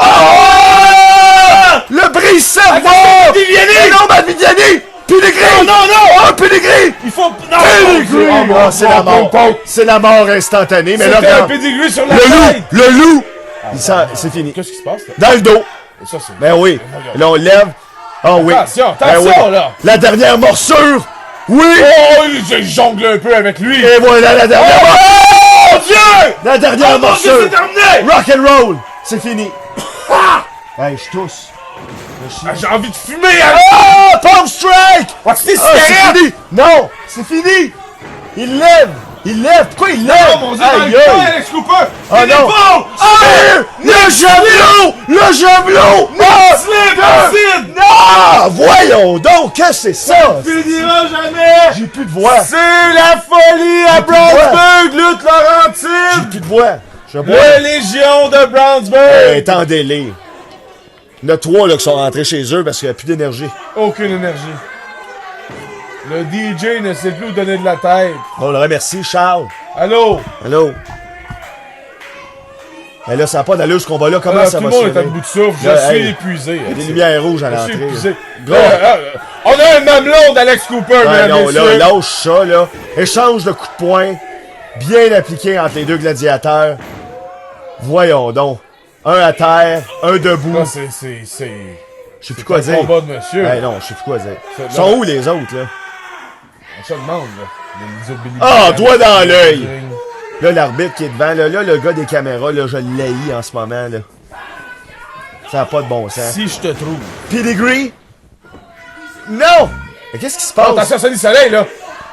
Oh! Le brise-cerveau!
Attention, Viviani!
Mais non, Matt Viviani! Pédigré!
Non, non!
Oh, pédigré!
Il faut... Non!
Pédigré! Oh, c'est la mort! C'est la mort instantanée, mais là,
C'était un
regarde,
pédigré sur la
le loup!
tête.
Le loup! C'est fini.
Qu'est-ce qui se passe, là?
Dans le dos.
Et ça, c'est...
Ben oui. Là, on lève. Oh oui.
Attention,
Ben
attention,
oui.
là.
La dernière morsure. Oui.
Oh, je jongle un peu avec lui.
Et voilà la dernière
Oh, mon Dieu!
La dernière
Oh, mon Dieu,
morsure.
c'est terminé!
Rock and roll. C'est fini. Hey, je tousse.
Ah, j'ai envie de fumer, hein.
Oh, pump strike.
Oh, c'est des
Ah, c'est
cigarettes!
fini. Non, c'est fini. Il lève. Il lève! Pourquoi il lève?
Oh mon Dieu, dans
Aïe,
le coin,
aïe.
Alex Cooper!
Ah
Il
non!
est bon!
Le javelot! Le javelot!
Slip, acide!
Non! Voyons donc, qu'est-ce que c'est ça?
Finira jamais!
J'ai plus de voix.
C'est la folie à
plus de voix.
Brownsburg, lutte
J'ai
Laurentide!
plus de voix. Je bois.
La Légion de Brownsburg!
Est en délai. Il y en a 3 là, qui sont rentrés chez eux parce qu'il n'y a plus d'énergie.
Aucune énergie. Le DJ ne sait plus où donner de la tête.
On le remercie, Charles.
Allô?
Allô? Mais là, ça n'a pas d'allure ce combat-là. Comment
Alors,
ça
tout
va
le monde
se
est à
finir?
bout de souffle. Je
Là,
suis
hey,
épuisé.
Il y a des lumières rouges à
Je suis
l'entrée.
épuisé.
Gros.
On a un mamelon d'Alex Cooper,
Ouais,
mesdames,
non, là,
messieurs.
lâche ça, là. Échange de coups de poing. Bien appliqué entre les deux gladiateurs. Voyons donc. Un à terre, un debout.
Là, c'est
Je sais plus quoi
un
dire.
combat de monsieur.
Hey, non, je sais plus quoi dire.
C'est
Ils sont où les autres, là?
On se demande, là. Les autres Billy
Ah,
Gunn,
doigt dans
les
l'œil.
rings.
Là, l'arbitre qui est devant, là, le gars des caméras, là, je l'haïs en ce moment, là. Ça n'a pas de bon sens.
Si je te trouve.
Pedigree? Non! Mais qu'est-ce qui se passe?
Attention, Sonny Soleil, là.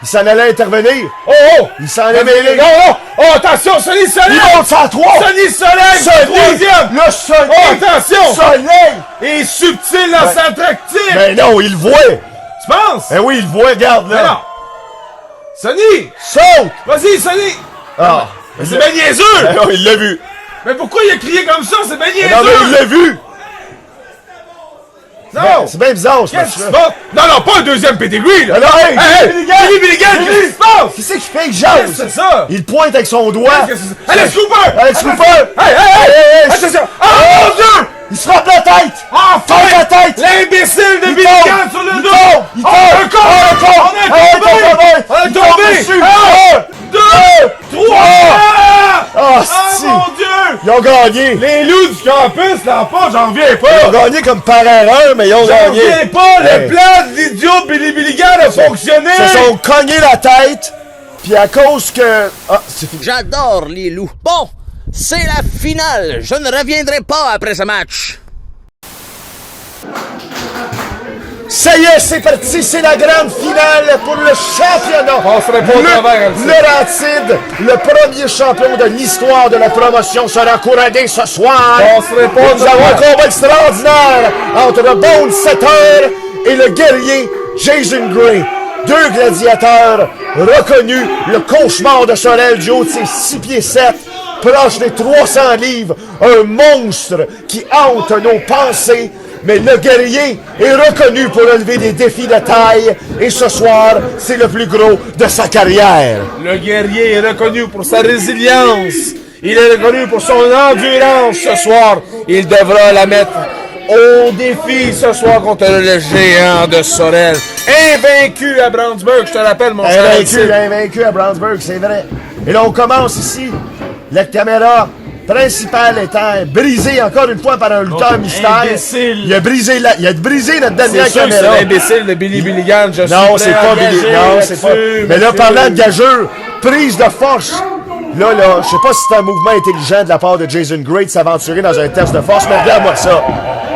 Il s'en allait intervenir.
Oh, oh!
Il s'en allait mêler.
Non, non! Oh, attention, Sonny Soleil!
Il monte à 3!
Sonny Soleil! Troisième!
Le soleil!
Oh, attention!
Soleil!
Et subtil dans sa tractique!
Ben non, il le voit!
Tu penses?
Ben oui, il le voit, regarde,
Mais
là!
non! Sonny!
Saute!
Vas-y, Sonny!
Ah!
Mais c'est bien niaiseux!
Ben non, il l'a vu!
Mais pourquoi il a crié comme ça? C'est bien
Non, mais il
niaiseux!
l'a vu!
Non!
C'est bien bizarre, ce
Qu'est-ce qui se
match-là.
passe? Non, non, pas un deuxième pedigree, là!
Alors, hey!
Hey,
Billy
Billy Gunn,
Billy!
qu'est-ce qui se passe?
Qui c'est qui fait que
Qu'est-ce
jase?
que c'est ça?
Il pointe avec son doigt!
Qu'est-ce que c'est ça? Alex Cooper!
Alex Cooper!
Hey, hey, hey!
Hey,
Attention! Oh mon Dieu!
Il se frappe la tête!
Enfin!
Frappe la tête!
L'imbécile de
Il
Billy
tombe!
Gunn sur le
Il
dos!
tombe! Il
Oh,
tombe!
un corps!
Un corps!
On est
Un
tombé!
corps!
On est
Il tombe
tombé!
dessus!
2, 3!
Ah,
Ah
si!
mon Dieu!
Ils ont gagné!
Les loups du campus, là pas, j'en reviens
Ils
pas!
ont gagné comme par erreur, mais ils ont
J'en
gagné!
reviens pas! Le
Hey.
plan de l'idiot Billy Gunn a fonctionné!
Ils se sont cognés la tête, puis à cause que... Ah, c'est fini.
J'adore les loups. Bon, c'est la finale. Je ne reviendrai pas après ce match.
Ça y est, c'est parti, c'est la grande finale pour le championnat.
Passerait pas au travers, Alcide.
Laurentide, le premier champion de l'histoire de la promotion, sera couronné ce soir.
Passerait pas au
Nous avons un
travers.
combat extraordinaire entre le Bone Setter et le guerrier Jason Gray. Deux gladiateurs reconnus, le cauchemar de Sorel du haut de ses 6 pieds 7, proche des 300 livres, un monstre qui hante nos pensées. Mais le guerrier est reconnu pour relever des défis de taille et ce soir, c'est le plus gros de sa carrière.
Le guerrier est reconnu pour sa résilience. Il est reconnu pour son endurance ce soir. Il devra la mettre au défi ce soir contre le géant de Sorel. Invaincu à Brownsburg, je te rappelle, mon cher Alcide.
Invaincu à Brownsburg, c'est vrai. Et là, on commence ici. La caméra principale étant brisée encore une fois par un lutteur mystère.
imbécile.
Il a brisé notre
C'est
dernière
sûr que c'est
caméra.
l'imbécile de Billy Gunn. Je
Non,
suis
c'est
prêt à
pas Billy.
engager
Non, c'est pas.
là-dessus,
Mais là,
monsieur.
parlant de gageure, prise de force. Là, je sais pas si c'est un mouvement intelligent de la part de Jason Gray de s'aventurer dans un test de force, mais regarde-moi ça.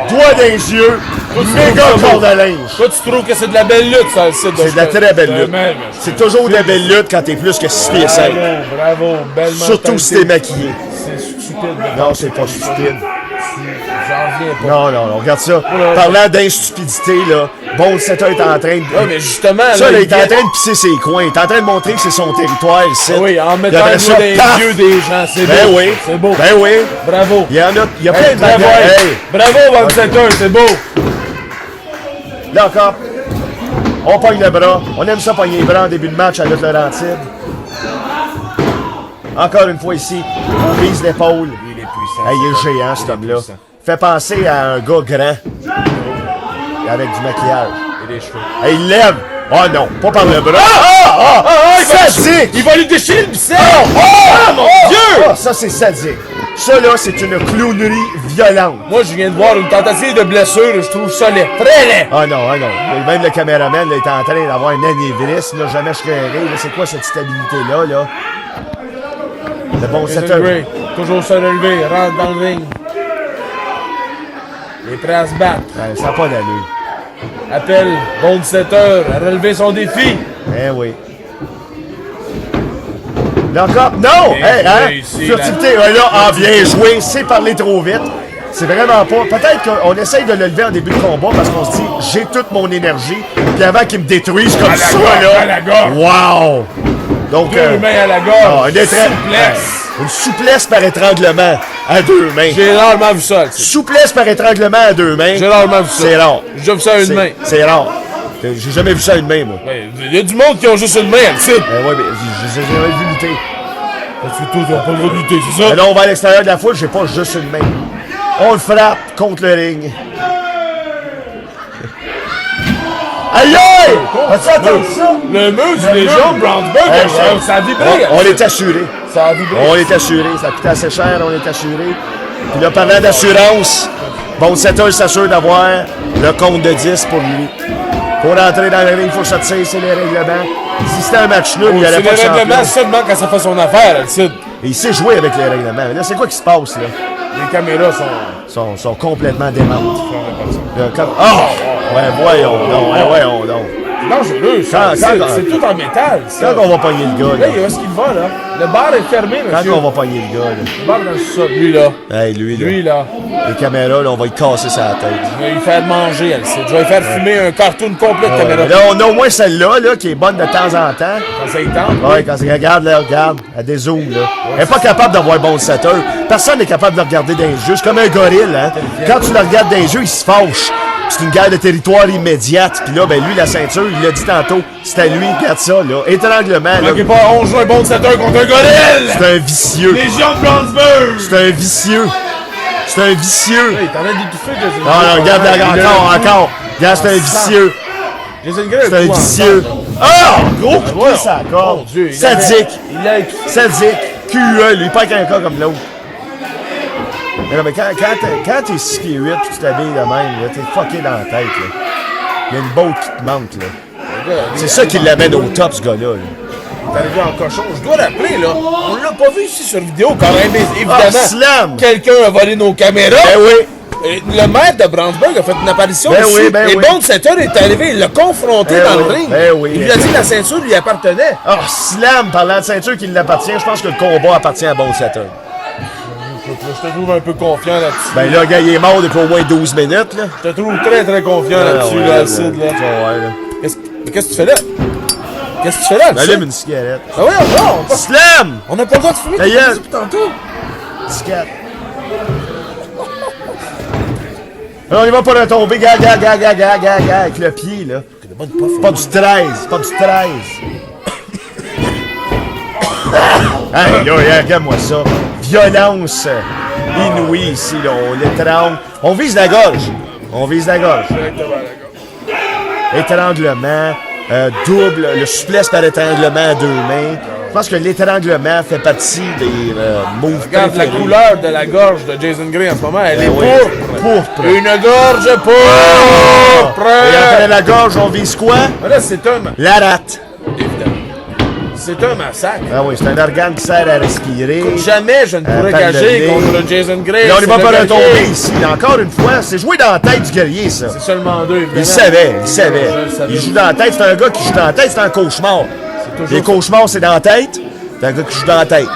Doigt dans les yeux, méga corde à linge.
Toi, tu trouves que c'est de la belle lutte, ça, Alcide?
C'est de la très belle lutte.
Même.
C'est toujours de la belle lutte quand t'es plus que 6 pieds 5.
Bravo, belle
Surtout si t'es maquillé.
C'est stupide.
Non, c'est pas stupide.
J'en reviens pas.
Non, regarde ça. Parlant d'instupidité, là, Bone Setter est en train de...
Non, mais justement,
Ça, là, il est en
vient-
train de pisser ses coins. Il est en train de montrer que c'est son territoire, ici.
Ah oui, en
Il
mettant
y avait
le
ça,
doigt dans les
paf!
yeux des gens, c'est
Ben
beau.
oui.
C'est beau.
Ben oui.
Bravo.
Il y en a, il y a plein
Hey,
de
bravo,
bagages.
hey.
Hey.
Bravo, Van Setter, c'est beau.
Là encore, on pogne le bras. On aime ça pogner les bras en début de match à lutte Laurentide. Encore une fois ici, on vise l'épaule.
Il est puissant.
Hey, il est géant, cet homme-là.
puissant.
Fait penser à un gars grand. Avec du maquillage.
Et des cheveux.
Hey, il lève. Oh non, pas par le bras. Sadique!
Il va lui déchirer le biceps.
Ah,
mon Dieu!
Ah, ça, c'est sadique. Ça, là, c'est une clownerie violente.
Moi, je viens de voir une tentative de blessure et je trouve ça laid. Très laid.
Ah non, ah non. Même le caméraman là, est en train d'avoir un anévrisme. Là, jamais je serais rire. Là, c'est quoi cette stabilité-là, là? Le bon
Jason
setter.
Gray, toujours se relever, rentre dans le ring. Il est prêt à se battre.
Ben, ça n'a pas d'allure.
Appelle Bone Setter à relever son défi.
Eh oui. Là encore, non!
Et
Hey, hein?
ici,
Furtivité, ouais, là, ah, bien joué, c'est parler trop vite. C'est vraiment pas. Peut-être qu'on essaye de le lever en début de combat parce qu'on se dit, j'ai toute mon énergie, puis avant qu'il me détruise comme ça, là.
À la gorge.
Wow! Donc,
Deux mains à la gorge.
une souplesse.
Souplesse.
Une souplesse par étranglement à deux mains.
J'ai rarement vu ça. tu sais.
Souplesse par étranglement à deux mains.
J'ai rarement vu ça.
C'est rare.
J'ai déjà vu ça à une main.
C'est rare. J'ai jamais vu ça à une main, moi.
Il y a du monde qui ont juste une main, tu sais.
Ouais, mais j'ai jamais vu lutter.
Parce que toi, t'as pas le droit de lutter, c'est ça?
Mais là, on va à l'extérieur de la foule, j'ai pas juste une main. On le frappe contre le ring. Aïe aïe! As-tu entendu ça?
Le muscle des jambes, Brownsburg, ça a vibré.
On est assuré.
Ça a vibré.
On est assuré. Ça coûte assez cher, on est assuré. Puis là, parlant d'assurance, bon, Setter s'assure d'avoir le compte de 10 pour lui. Pour rentrer dans le ring, il faut sortir, c'est les règlements. Si c'était un match nul, il n'y
C'est
aurait pas de
les règlements
champion.
seulement quand ça fait son affaire, Alcide.
Et il sait jouer avec les règlements. Là, c'est quoi qui se passe, là?
Les caméras sont...
Sont complètement démentes. Ouais, voyons donc. Ouais, voyons donc.
C'est dangereux, ça.
Quand-
C'est tout en métal, ça.
Quand on va pogner le gars,
Là,
là?
où est-ce qu'il va, là? Le bar est fermé, monsieur.
Quand on va pogner le gars, là?
Le bar dans le sous-sol. Lui, là.
Hey, lui, là.
Lui, là.
Les caméras, là, on va lui casser sa tête.
Je vais lui faire manger, Alcide. Je vais lui faire fumer un cartoon complet de
Ouais,
caméra.
là, on a au moins celle-là, là, qui est bonne de temps en temps.
Quand ça y tente.
Ouais, quand c'est regarde, là, regarde, elle dézoome, là. Elle n'est pas capable d'avoir bon setter. Personne n'est capable de le regarder dans les yeux. C'est comme un gorille, hein. Quand tu le regardes dans les yeux, il se fâche. C'est une guerre de territoire immédiate. Puis là, ben lui, la ceinture, il l'a dit tantôt, c'est à lui, regarde ça, là. Étranglement, là.
Ok, pas, on joue un bon setter contre un gorille!
C'est un vicieux.
Légion de Brownsburg!
C'est un vicieux. C'est un vicieux.
Hey, t'en as d'étouffer, Jason
Non, non, regarde, encore. Regarde, c'est un vicieux.
Jason Gray,
C'est un vicieux. Ah! Gros coup de
Ouais,
pied, ça
mon
accorde.
Dieu, il
Sadique.
Il a étouffé.
Sadique. QE, lui, pas qu'un cas comme l'autre. Mais non, mais quand t'es 6 pieds 8 puis tu t'habilles de même, là, t'es fucké dans la tête, là. Il y a une botte qui te manque, là. C'est ça qui l'amène au top, ce gars-là, là.
T'es arrivé en cochon. Je dois rappeler, là. On l'a pas vu ici sur vidéo quand même, mais évidemment.
Ah, slam!
Quelqu'un a volé nos caméras.
Ben oui.
Et le maire de Brownsburg a fait une apparition
Ben
ici.
oui, ben
et
oui.
Bond Setter est arrivé, il l'a confronté
Ben
dans
oui,
le ring.
ben oui.
Il lui a dit que la ceinture lui appartenait.
Ah, slam, parlant de ceinture qui l'appartient, je pense que le combat appartient à Bon Setter.
Je te trouve un peu confiant là-dessus.
Ben là, le gars, il est mort depuis au moins 12 minutes, là.
Je te trouve très très confiant là-dessus,
ouais,
là,
ouais,
Alcide, là.
ouais, là.
Qu'est-ce que tu fais là? Qu'est-ce que tu fais là, Alcide?
Allume une cigarette.
Ah ouais, non,
Slam!
on n'a pas le droit de fumer
Ta
comme
gueule.
on dit depuis tantôt.
Cigarette. Alors, il va pas retomber, gars, avec le pied, là. Pas du 13, pas du 13. Hey, là, regarde-moi ça. Violence inouïe ici, là. On l'étrangle. On vise la gorge. On vise la gorge. Étranglement, double, le souplesse par étranglement à deux mains. Je pense que l'étranglement fait partie des moves
Regarde la
préférés.
couleur de la gorge de Jason Gray en ce moment, elle est
oui.
pourpre.
Pourpre.
Une gorge pourpre.
Et après la gorge, on vise quoi?
Là, c'est un...
La rate.
Évidemment. C'est un massacre.
Ah oui, c'est un organe qui sert à respirer.
Jamais je ne pourrais
par le
gager
nez.
contre Jason Gray.
Là, on
c'est
ne va
le
pas
guerrier.
retomber ici. Encore une fois, c'est joué dans la tête du guerrier, ça.
C'est seulement deux, évidemment.
Il savait, il
Je
savait.
le savais.
Il joue dans la tête. C'est un gars qui joue dans la tête, c'est un cauchemar.
toujours
Les
ça.
cauchemars, c'est dans la tête. C'est un gars qui joue dans la tête.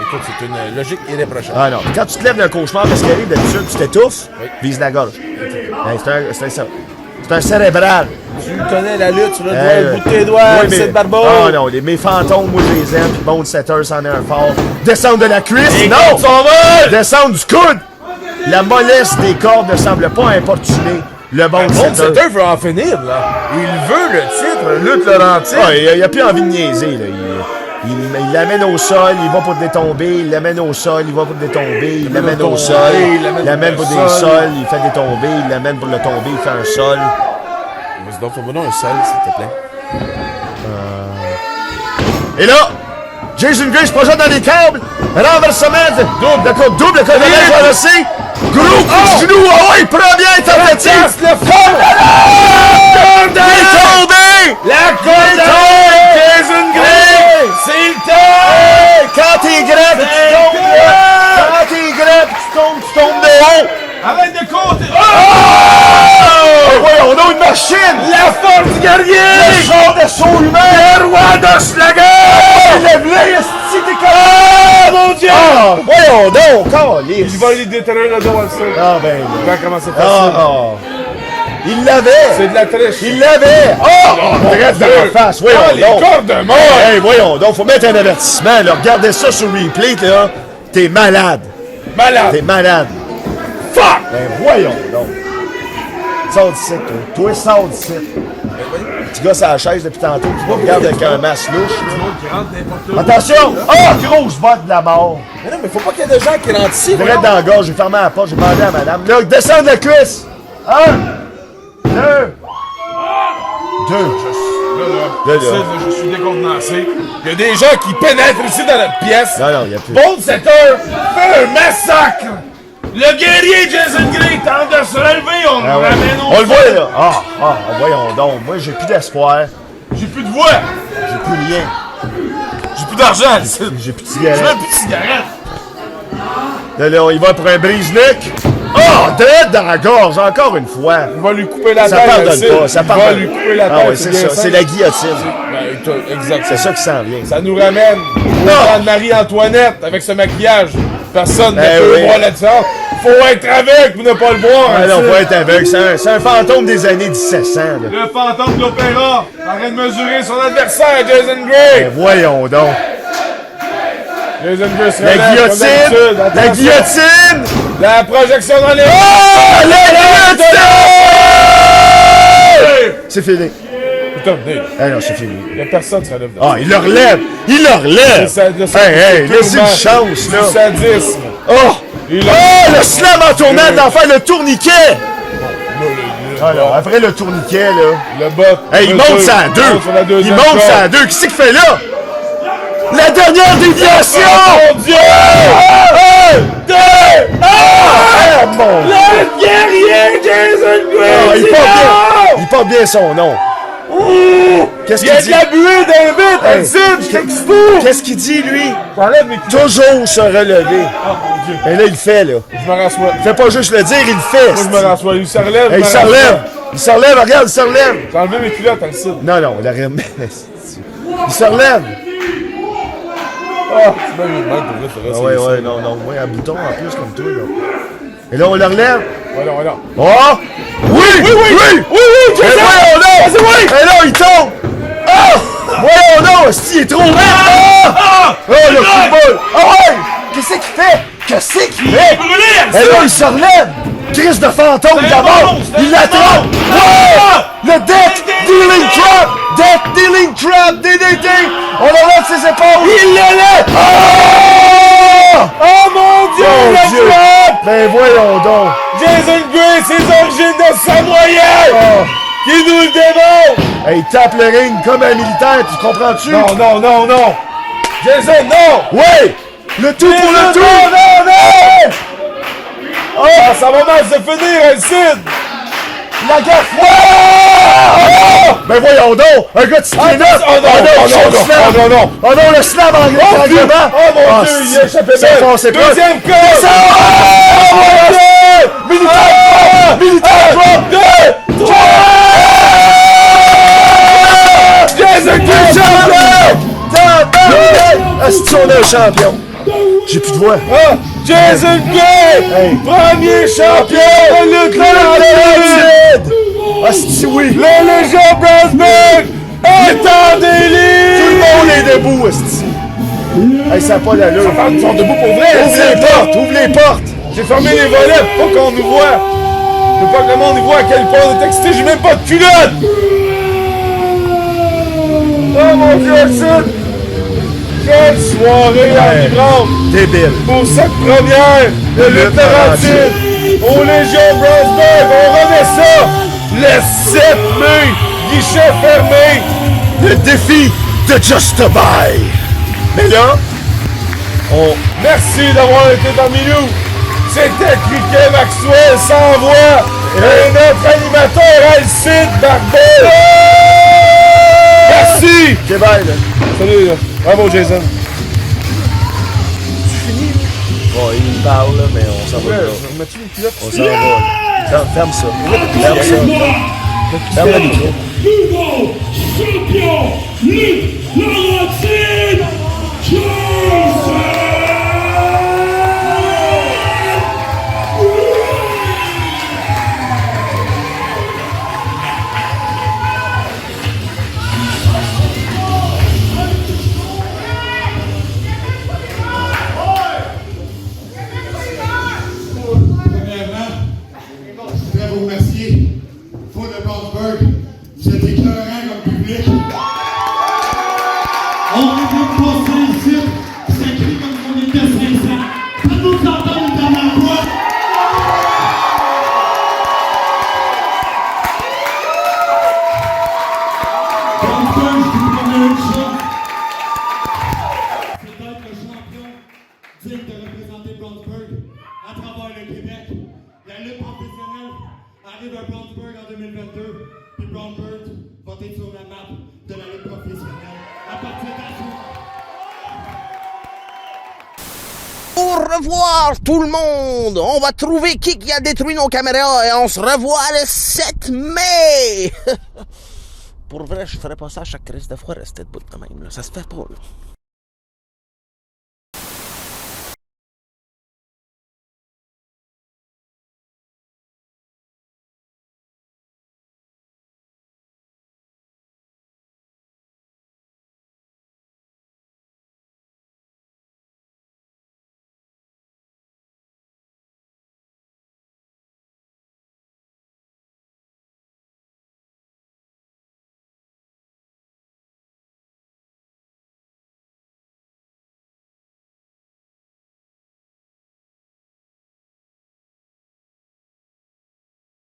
Écoute, c'est une logique irréprochable.
Ah non. Quand tu te lèves d'un cauchemar, qu'est-ce qui arrive d'habitude? Tu t'étouffes, vise la gorge. Hey, c'est un cérébral.
Tu connais la lutte, tu le dois
Hey,
au bout de tes doigts,
oui, mais-
c'est Barbeau.
Ah non, mes fantômes, moi je les aime, puis Bone Setter c'en est un fort. Descendre de la cuisse,
Et
non!
contre son vol!
Descendre du coude! La mollesse des cordes ne semble pas importuner le Bone
Bond
Setter.
Setter veut en finir, là. Il veut le titre, lutte Laurentide.
Ah, il a plus envie de niaiser, là. Il l'amène au sol, il va pour te détomber, il l'amène au sol, il va pour te détomber, il l'amène au sol, il l'amène pour des sols, il fait détomber, il l'amène pour le tomber, il fait un sol.
Vas-y donc, fais-moi donc un sol, s'il te plaît.
Et là, Jason Gray se projette dans les câbles, renversement, double colonel renversé, gros coup de genou, oh oui, première tentative!
le fond!
Il est tombé!
La
corde!
Jason Gray! C'est le temps!
Quand t'es grand, tu tombes là! Quand t'es grand, tu tombes de haut!
Arrête de compter!
Oh, ouais, on a une machine!
La force du guerrier!
Le genre de saut humain!
Le roi de Schlager!
Lève-le, esti, t'es voyons donc,
Il
câlisse.
va lui déterrer le dos à ça.
Ah, ben,
Il va commencer
ah,
facile.
ah. Il l'avait.
C'est de la triche.
Il l'avait! Oh! Arrête dans la face, voyons
les
donc!
cordes de mort!
Hey, voyons donc, faut mettre un avertissement, là. Regardez ça sur replay, là. T'es malade.
Malade!
T'es malade.
Fuck!
Ben voyons donc. Sors d'ici, toi. Toi, sors d'ici. Petit gars sur la chaise depuis tantôt, tu me regardes avec un masque louche, là. Attention! Oh! Grosse botte de la mort!
Mais non, mais faut pas qu'il y ait des gens qui rentrent ici.
Direct dans la gorge, j'ai fermé la porte, j'ai demandé à madame. Là, descends de la cuisse! 1, 2, 2.
Je suis décontenancé. Il y a des gens qui pénètrent ici dans notre pièce.
Non, il y a plus.
Bold Setter fait un massacre. Le guerrier Jason Gray tente de se relever. On
Ah
le
ouais.
ramène au
On le voit,
sol.
là. Voyons donc. Moi, j'ai plus d'espoir.
J'ai plus de voix.
J'ai plus rien.
J'ai plus d'argent ici.
J'ai plus de
J'ai
cigarette.
même plus de cigarettes.
Là, on y va pour un brise-nuque. Oh! Direct dans la gorge, encore une fois.
Il va lui couper la
Ça
tête.
pardonne
Alcide.
pas, ça
Il va
pardonne.
lui couper la tête.
Ah ouais, c'est
bien
ça.
simple.
C'est la guillotine.
Exact.
C'est ça qui s'en vient.
Ça nous ramène au de Marie-Antoinette avec ce maquillage. Personne ne peut
oui.
voir la différence. Faut être aveugle pour ne pas le voir.
Ah non,
Alcide.
faut être aveugle. C'est un fantôme des années 1700, là.
Le fantôme de l'opéra arrête de mesurer son adversaire, Jason Gray.
Ben voyons donc.
Jason Gray se
La
relève, comme
guillotine!
d'habitude.
La
Attention.
guillotine!
La projection dans les...
Oh! La guillotine! C'est fini.
Putain, Dave,
Ah non, c'est fini.
il y a personne qui se relève de
Ah, il le relève! Il le relève! Hey, laissez une chance,
Du
là!
sadisme.
Oh!
Il a...
Oh! Le slam en tournant d'en faire le tourniquet! Ah non, après le tourniquet, là.
Le bot.
Hey, il monte ça à deux! Il monte ça à deux! Qu'est-ce qu'il fait là? La dernière déviation!
Oh mon Dieu!
Un, deux! Ah! Mon Dieu!
Le guerrier Jason Gray!
Ah, il porte bien! Il porte bien son nom! Qu'est-ce
Il y a
qu'il
de
dit?
la buée d'invite!
Hey.
Alcide, je suis excité!
Qu'est-ce qu'il dit, lui?
J'enlève mes culottes.
Toujours se relever.
Oh mon Dieu.
Et là, il le fait, là.
Je me rassois.
Il fait pas juste le dire, il le fait.
Moi, je me rassois. Il se relève.
Hey, il
je
se
me rassois.
relève. Il se relève, regarde, il se relève.
J'ai enlevé mes culottes, Alcide.
Non, non, il la remet. Il se relève.
Ah, c'est bien une main pour vrai, c'est vrai,
Ah
c'est
ouais,
ça.
ouais, non, non, ouais, un bouton en plus comme toi, là. Et là, on le relève.
Voilà, voilà.
Oh! Oui! Oui, oui! Oui, oui,
Jason!
voyons donc!
Vas-y, oui!
Et là, il tombe! Ah! Voyons donc! Esti, il est trop vite! Ah! Oh, le coup de boule! Ah ouais! Qu'est-ce qu'il fait? Qu'est-ce qu'il fait?
Brûlé,
Et là, il se relève! Crise de fantôme
C'est un
d'abord!
monstre, c'est
Il
un
l'attrape!
monstre.
Ouais! Le Death Dealing Trap! Death Dealing Trap! DDT! On enlève ses épaules! Il le lève! Oh!
Oh mon Dieu,
Mon
le
Dieu!
trap!
Ben voyons donc!
Jason Gray, ses origines de Samoyed!
Oh!
Qui nous le démontre!
Hey, il tape le ring comme un militaire, tu comprends-tu?
Non, non, non, non! Jason, non!
Ouais! Le tout pour le tout!
Non, non, non! Oh, ça va mal se finir, Alcide!
La gaffe! Ouais! Ben voyons donc! Un gars de 6 pieds 9!
Oh non, oh non,
le slam!
oh non, non!
Oh non, le slam en étranglement!
Oh mon Dieu, il a échappé
Ça
belle!
foncé pas!
Deuxième corde!
Oh mon Dieu! Militaire! Militaire drop! 2! 3!
Jason Gray, champion!
Est-ce qu'on a un champion? J'ai plus de voix.
Ah, Jason Gray!
Hey.
Premier champion de lutte libre!
Ah, c'est oui!
Le Légion Brasberg est en
Tout
délire!
le monde est debout, esti. Hey, ça n'a pas d'allure.
Ils sont debout pour vrai!
Ouvre les portes! Ouvre les portes!
J'ai fermé les volets pour pas qu'on nous voit! Je veux pas que le monde y voit à quel point on est excité, j'ai même pas de culotte! Oh mon Dieu, Alcide! Quelle soirée enivrante
Débile.
pour cette première de lutte Laurentide au Légion Brasberg! On remet ça le 7 mai! Guichet fermé!
Le défi de Just Buy. Mais là,
Merci d'avoir été parmi nous! C'était Cricket Maxwell sans voix et notre animateur Alcide Barbeau! Merci!
c'est bye, là.
Salut, bravo Jason!
Bon, il parle, là, mais on s'en va là. On s'en va. Ferme ça. Ferme ça. Ferme le micro.
Nouveau champion lutte Laurentide, Jason! public. On est venu passer ici, c'est écrit comme on était 500. Faites-nous entendre une dernière fois. Brownsburg, je vous promets une chose. C'est d'être le champion digne de représenter Brownsburg à travers le Québec. La lutte professionnelle arrive à Brownsburg en 2022, puis Brownsburg va être sur la map de la lutte professionnelle à partir d'aujourd'hui.
Au revoir tout le monde! On va trouver qui a détruit nos caméras et on se revoit le 7 mai! Pour vrai, je ferais pas ça à chaque crise de fois, rester debout de même, là. Ça se fait pas, là.